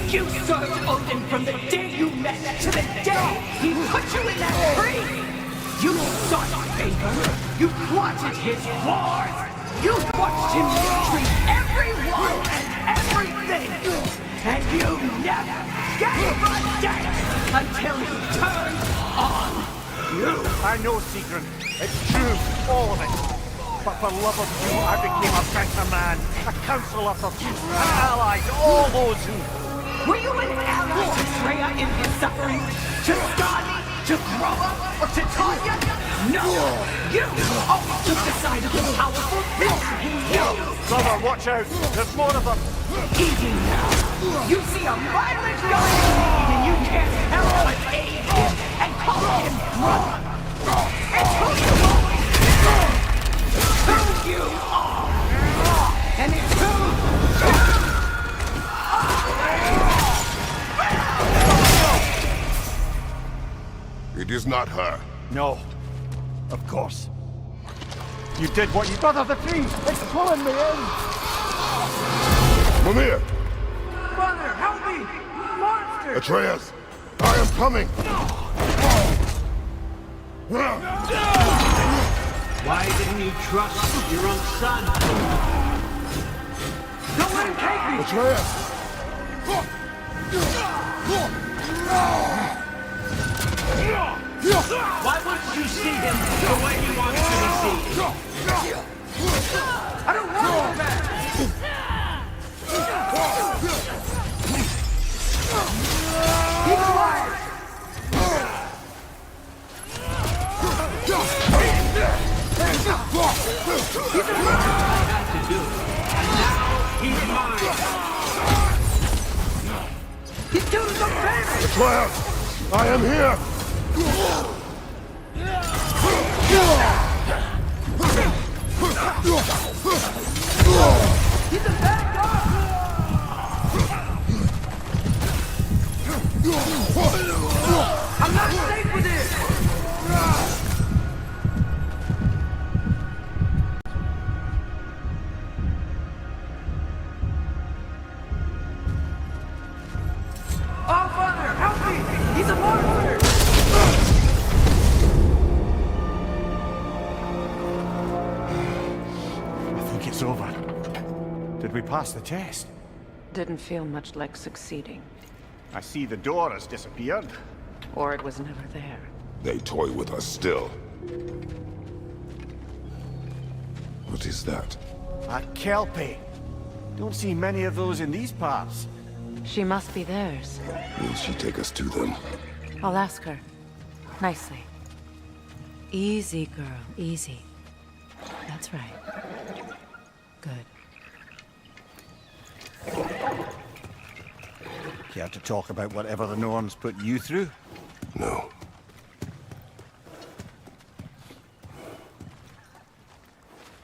You served Odin from the day you met to the day he put you in that tree! You sought favor, you plotted his wars, you watched him retreat everyone and everything! And you never gave a damn until he turned on you! I know, Secret. It's true, all of it. But for love of you, I became a better man, a counselor for peace, an ally to all those who... Were you an ally to Freya in his suffering? To Skadi? To Groa? Or to Tanya? No! You always took the side of the powerful. You! Brother, watch out! There's more of them! Easy now! You see a violent guy in need and you can't help but aid him and call him brother! It's who you always been! Who you are! And it's who you It is not her. No. Of course. You did what you... Brother, the tree! It's pulling me in! Mimir! Brother, help me! Monster! Atreus! I am coming! Why didn't you trust your own son? Don't let him take me! Atreus! Why wouldn't you see him the way he wants to be seen? I don't want to go back! He's alive! I had to do it. And now he's mine. Atreus! I am here! He's a bad guy! I'm not safe with this! Oh, Father, help me! He's a monster! I think it's over. Did we pass the test? Didn't feel much like succeeding. I see the door has disappeared. Or it was never there. They toy with us still. What is that? A Kelpie. Don't see many of those in these parts. She must be theirs. Will she take us to them? I'll ask her. Nicely. Easy, girl. Easy. That's right. Good. Care to talk about whatever the Norns put you through? No.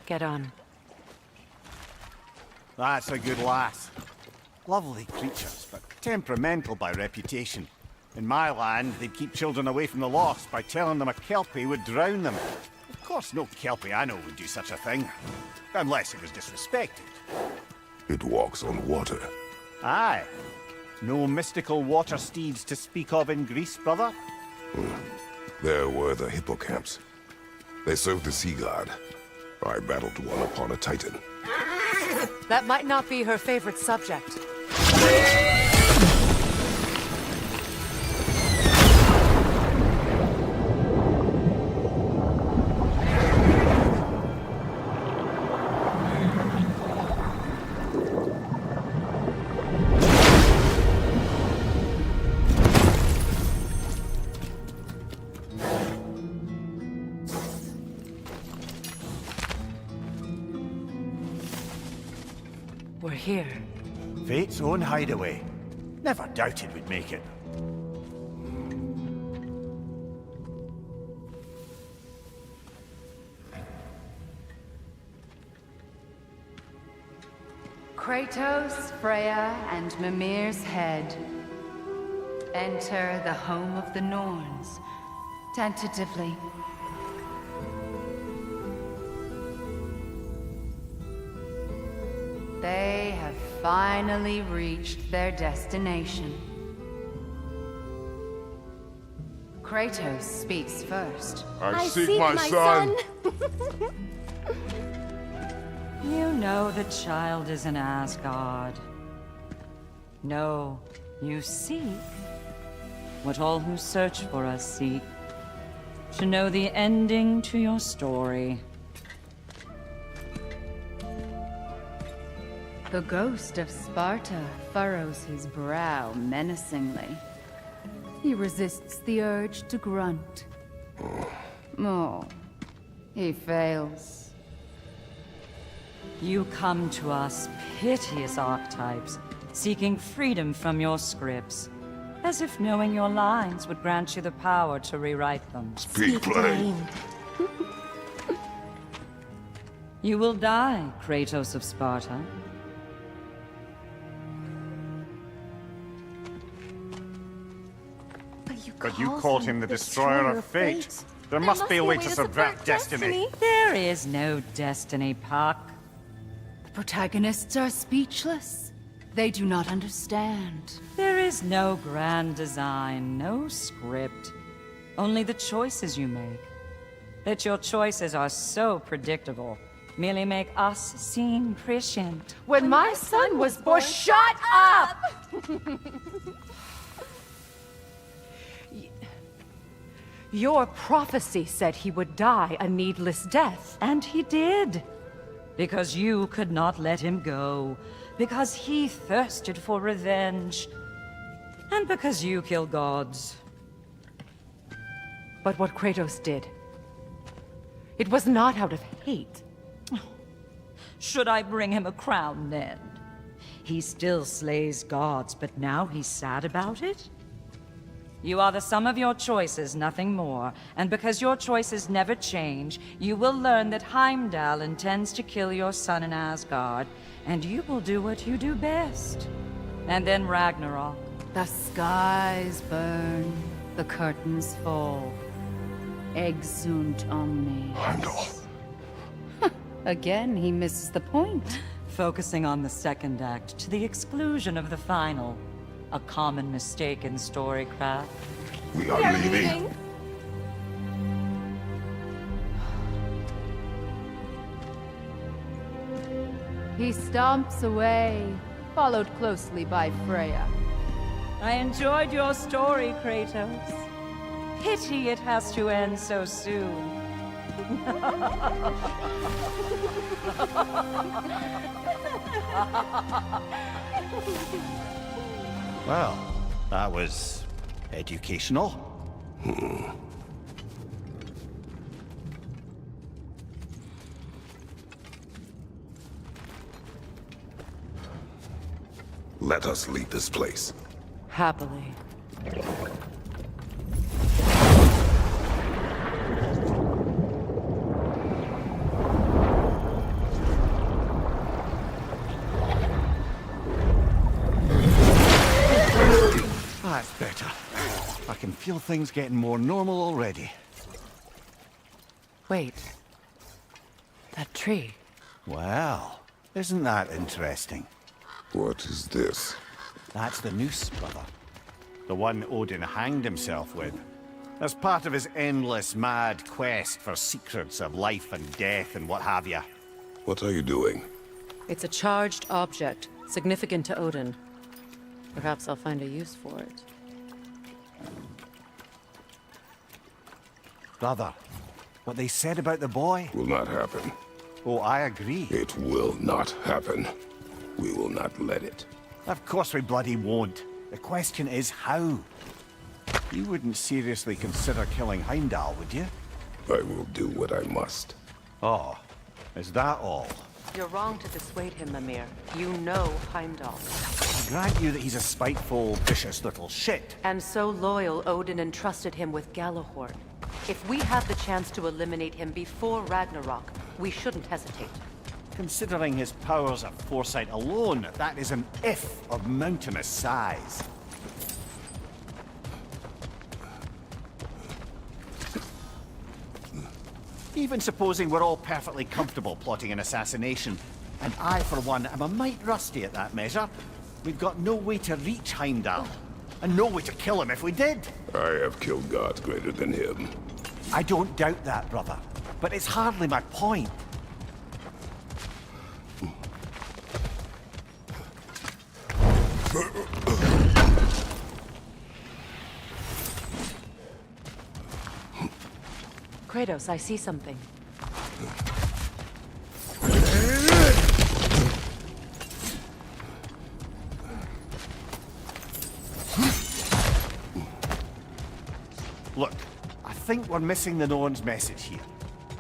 Get on. That's a good lass. Lovely creatures, but temperamental by reputation. In my land, they'd keep children away from the lost by telling them a Kelpie would drown them. Of course, no Kelpie I know would do such a thing. Unless it was disrespected. It walks on water. Aye. No mystical water steeds to speak of in Greece, brother? There were the hippocamps. They served the sea god. I battled one upon a titan. That might not be her favorite subject. We're here. Fate's own hideaway. Never doubted we'd make it. Kratos, Freya, and Mimir's head. Enter the home of the Norns, tentatively. They have finally reached their destination. Kratos speaks first. I seek my son! You know the child is in Asgard. No, you seek what all who search for us seek. To know the ending to your story. The ghost of Sparta furrows his brow menacingly. He resists the urge to grunt. Oh, he fails. You come to us, piteous archetypes, seeking freedom from your scripts. As if knowing your lines would grant you the power to rewrite them. Speak plain. You will die, Kratos of Sparta. But you called him the Destroyer of Fate. There must be a way to subvert destiny. There is no destiny, Puck. The protagonists are speechless. They do not understand. There is no grand design, no script. Only the choices you make. That your choices are so predictable merely make us seem prescient. When my son was born, shut up! Your prophecy said he would die a needless death. And he did. Because you could not let him go. Because he thirsted for revenge. And because you kill gods. But what Kratos did, it was not out of hate. Should I bring him a crown then? He still slays gods, but now he's sad about it? You are the sum of your choices, nothing more. And because your choices never change, you will learn that Heimdall intends to kill your son in Asgard, and you will do what you do best. And then Ragnarok. The skies burn, the curtains fall. Exunt omnes. Heimdall. Again, he misses the point. Focusing on the second act to the exclusion of the final. A common mistake in storycraft. We are leaving. He stomps away, followed closely by Freya. I enjoyed your story, Kratos. Pity it has to end so soon. Well, that was educational. Let us leave this place. Happily. That's better. I can feel things getting more normal already. Wait. That tree. Well, isn't that interesting? What is this? That's the noose, brother. The one Odin hanged himself with. As part of his endless, mad quest for secrets of life and death and what have you. What are you doing? It's a charged object, significant to Odin. Perhaps I'll find a use for it. Brother, what they said about the boy? Will not happen. Oh, I agree. It will not happen. We will not let it. Of course we bloody won't. The question is how. You wouldn't seriously consider killing Heimdall, would you? I will do what I must. Oh, is that all? You're wrong to dissuade him, Mimir. You know Heimdall. I grant you that he's a spiteful, vicious little shit. And so loyal, Odin entrusted him with Galahorn. If we have the chance to eliminate him before Ragnarok, we shouldn't hesitate. Considering his powers of foresight alone, that is an if of mountainous size. Even supposing we're all perfectly comfortable plotting an assassination, and I, for one, am a mite rusty at that measure, we've got no way to reach Heimdall, and no way to kill him if we did. I have killed gods greater than him. I don't doubt that, brother, but it's hardly my point. Kratos, I see something. Look, I think we're missing the Norn's message here.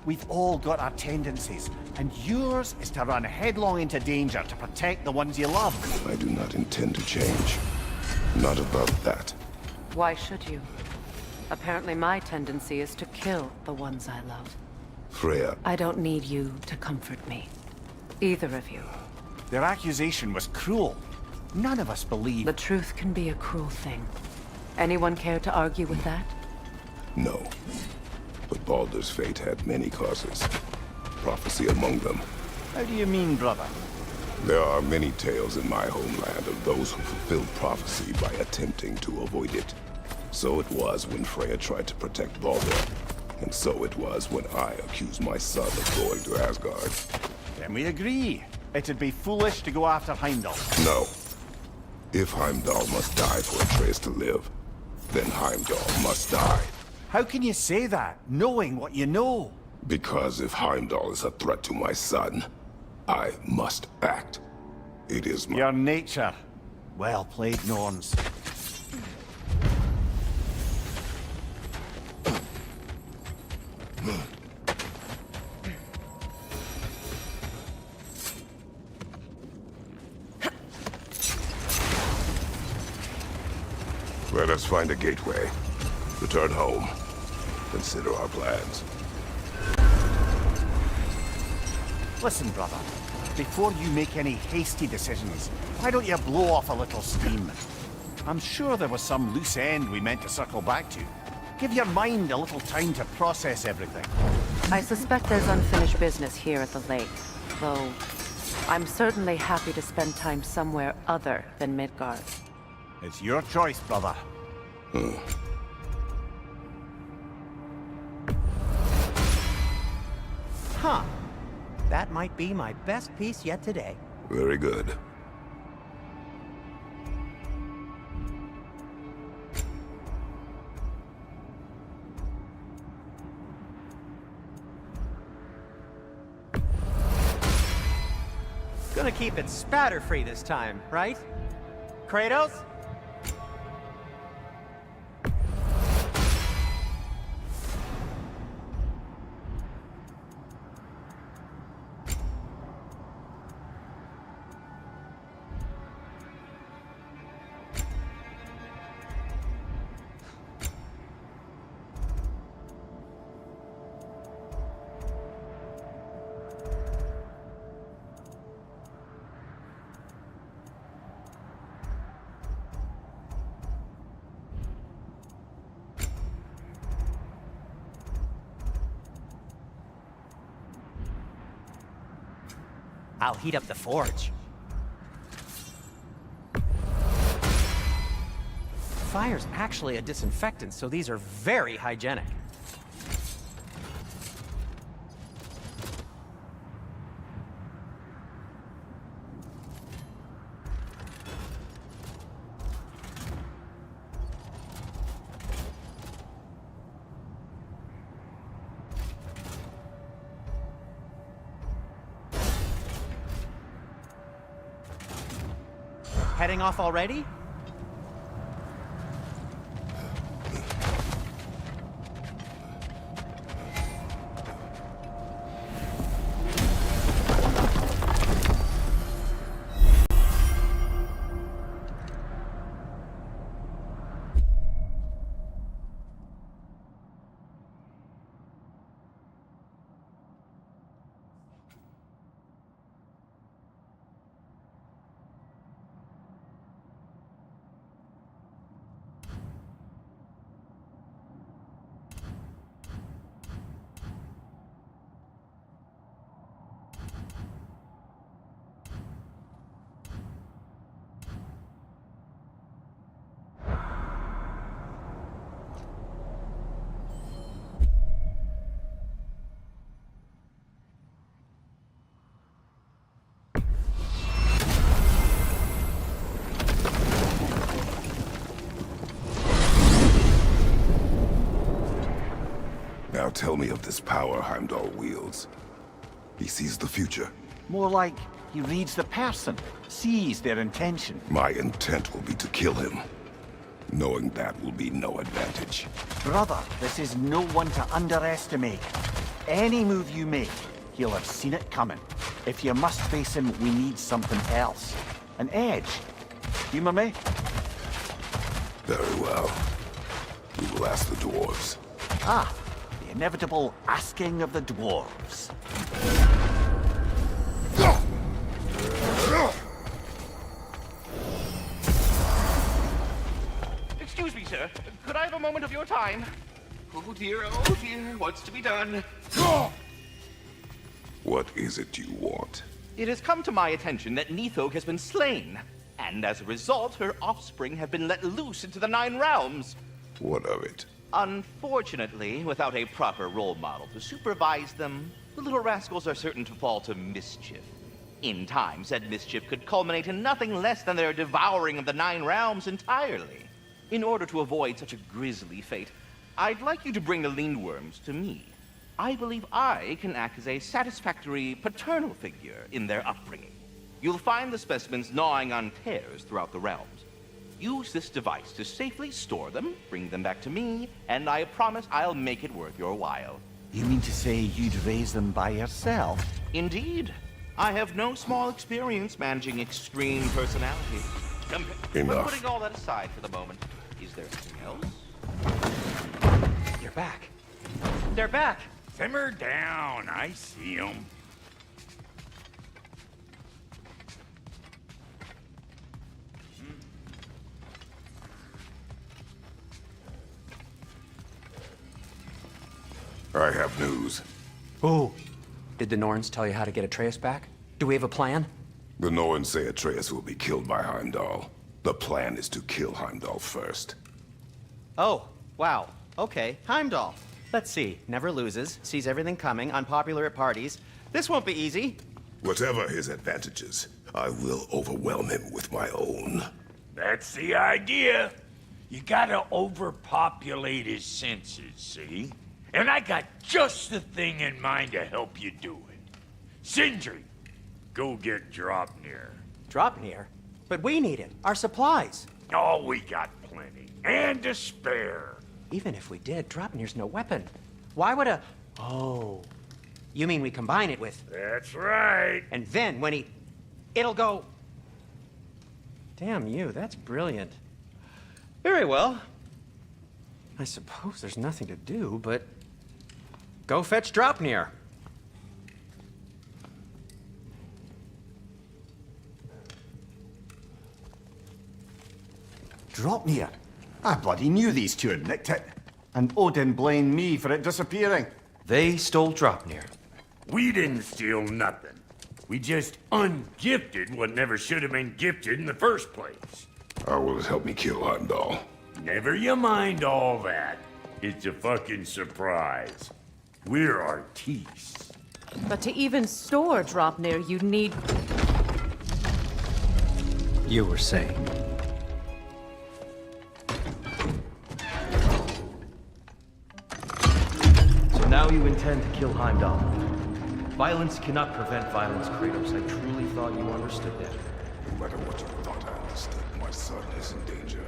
We've all got our tendencies, and yours is to run headlong into danger to protect the ones you love. I do not intend to change. Not about that. Why should you? Apparently my tendency is to kill the ones I love. Freya. I don't need you to comfort me. Either of you. Their accusation was cruel. None of us believe... The truth can be a cruel thing. Anyone care to argue with that? No. But Baldur's fate had many causes. Prophecy among them. How do you mean, brother? There are many tales in my homeland of those who fulfilled prophecy by attempting to avoid it. So it was when Freya tried to protect Baldur. And so it was when I accused my son of going to Asgard. Then we agree. It'd be foolish to go after Heimdall. No. If Heimdall must die for Atreus to live, then Heimdall must die. How can you say that, knowing what you know? Because if Heimdall is a threat to my son, I must act. It is my... Your nature. Well played, Norns. Let us find a gateway. Return home. Consider our plans. Listen, brother. Before you make any hasty decisions, why don't you blow off a little steam? I'm sure there was some loose end we meant to circle back to. Give your mind a little time to process everything. I suspect there's unfinished business here at the lake, though I'm certainly happy to spend time somewhere other than Midgard. It's your choice, brother. Huh. That might be my best piece yet today. Very good. Gonna keep it spatter-free this time, right? Kratos? I'll heat up the forge. Fire's actually a disinfectant, so these are very hygienic. Heading off already? Now tell me of this power Heimdall wields. He sees the future. More like he reads the person, sees their intention. My intent will be to kill him. Knowing that will be no advantage. Brother, this is no one to underestimate. Any move you make, he'll have seen it coming. If you must face him, we need something else. An edge. Humor me? Very well. We will ask the dwarves. Ah, the inevitable asking of the dwarves. Excuse me, sir. Could I have a moment of your time? Oh dear, what's to be done? What is it you want? It has come to my attention that Nithog has been slain, and as a result, her offspring have been let loose into the Nine Realms. What of it? Unfortunately, without a proper role model to supervise them, the little rascals are certain to fall to mischief. In time, said mischief could culminate in nothing less than their devouring of the Nine Realms entirely. In order to avoid such a grisly fate, I'd like you to bring the Lindworms to me. I believe I can act as a satisfactory paternal figure in their upbringing. You'll find the specimens gnawing on tears throughout the realms. Use this device to safely store them, bring them back to me, and I promise I'll make it worth your while. You mean to say you'd raise them by yourself? Indeed. I have no small experience managing extreme personality. Enough. Putting all that aside for the moment, Is there anything else? You're back. They're back! Simmer down. I see them. I have news. Oh. Did the Norns tell you how to get Atreus back? Do we have a plan? The Norns say Atreus will be killed by Heimdall. The plan is to kill Heimdall first. Oh, wow. Okay, Heimdall. Let's see. Never loses, sees everything coming, unpopular at parties. This won't be easy. Whatever his advantages, I will overwhelm him with my own. That's the idea. You gotta overpopulate his senses, see? And I got just the thing in mind to help you do it. Sindri, go get Dropnir. Dropnir? But we need it. Our supplies. Oh, we got plenty. And to spare. Even if we did, Dropnir's no weapon. Why would a... Oh. You mean we combine it with... That's right. And then when he... It'll go... Damn you, that's brilliant. Very well. I suppose there's nothing to do, but... Go fetch Dropnir. Dropnir? I bloody knew these two had nicked it. And Odin blamed me for it disappearing. They stole Dropnir. We didn't steal nothing. We just ungifted what never should have been gifted in the first place. How will it help me kill Heimdall? Never you mind all that. It's a fucking surprise. We're artistes. But to even store Dropnir, you need... You were saying. So now you intend to kill Heimdall. Violence cannot prevent violence, Kratos. I truly thought you understood that. No matter what you thought I understood, my son is in danger.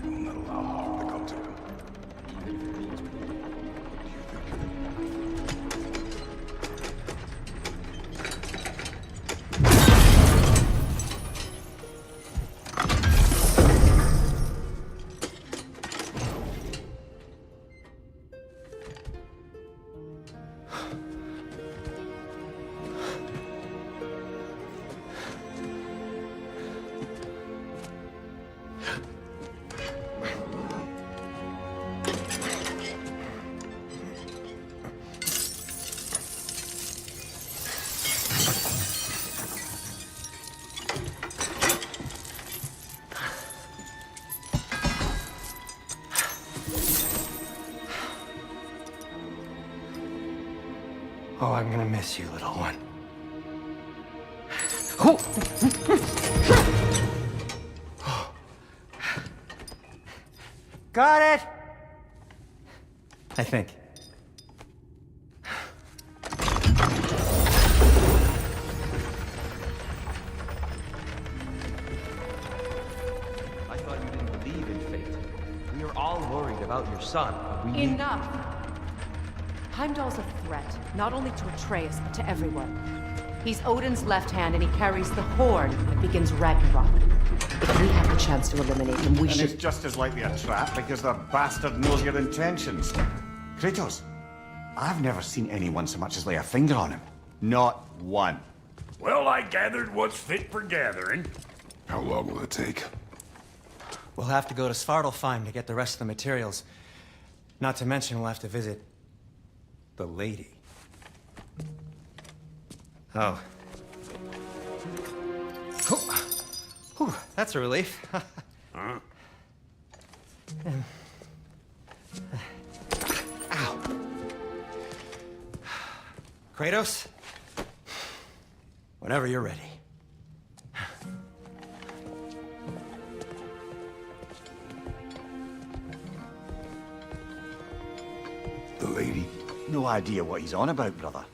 I will not allow harm to come to him. Oh, I'm gonna miss you, little one. Got it! I think. I thought you didn't believe in fate. We are all worried about your son. We need... Enough! Heimdall's a threat, not only to Atreus, but to everyone. He's Odin's left hand, and he carries the horn that begins Ragnarok. If we have the chance to eliminate him, we should... And it's just as likely a trap because the bastard knows your intentions. Kratos, I've never seen anyone so much as lay a finger on him. Not one. Well, I gathered what's fit for gathering. How long will it take? We'll have to go to Svartalfheim to get the rest of the materials. Not to mention we'll have to visit... the lady. Oh. Whew, that's a relief. Huh? Ow. Kratos? Whenever you're ready. The lady? No idea what he's on about, brother.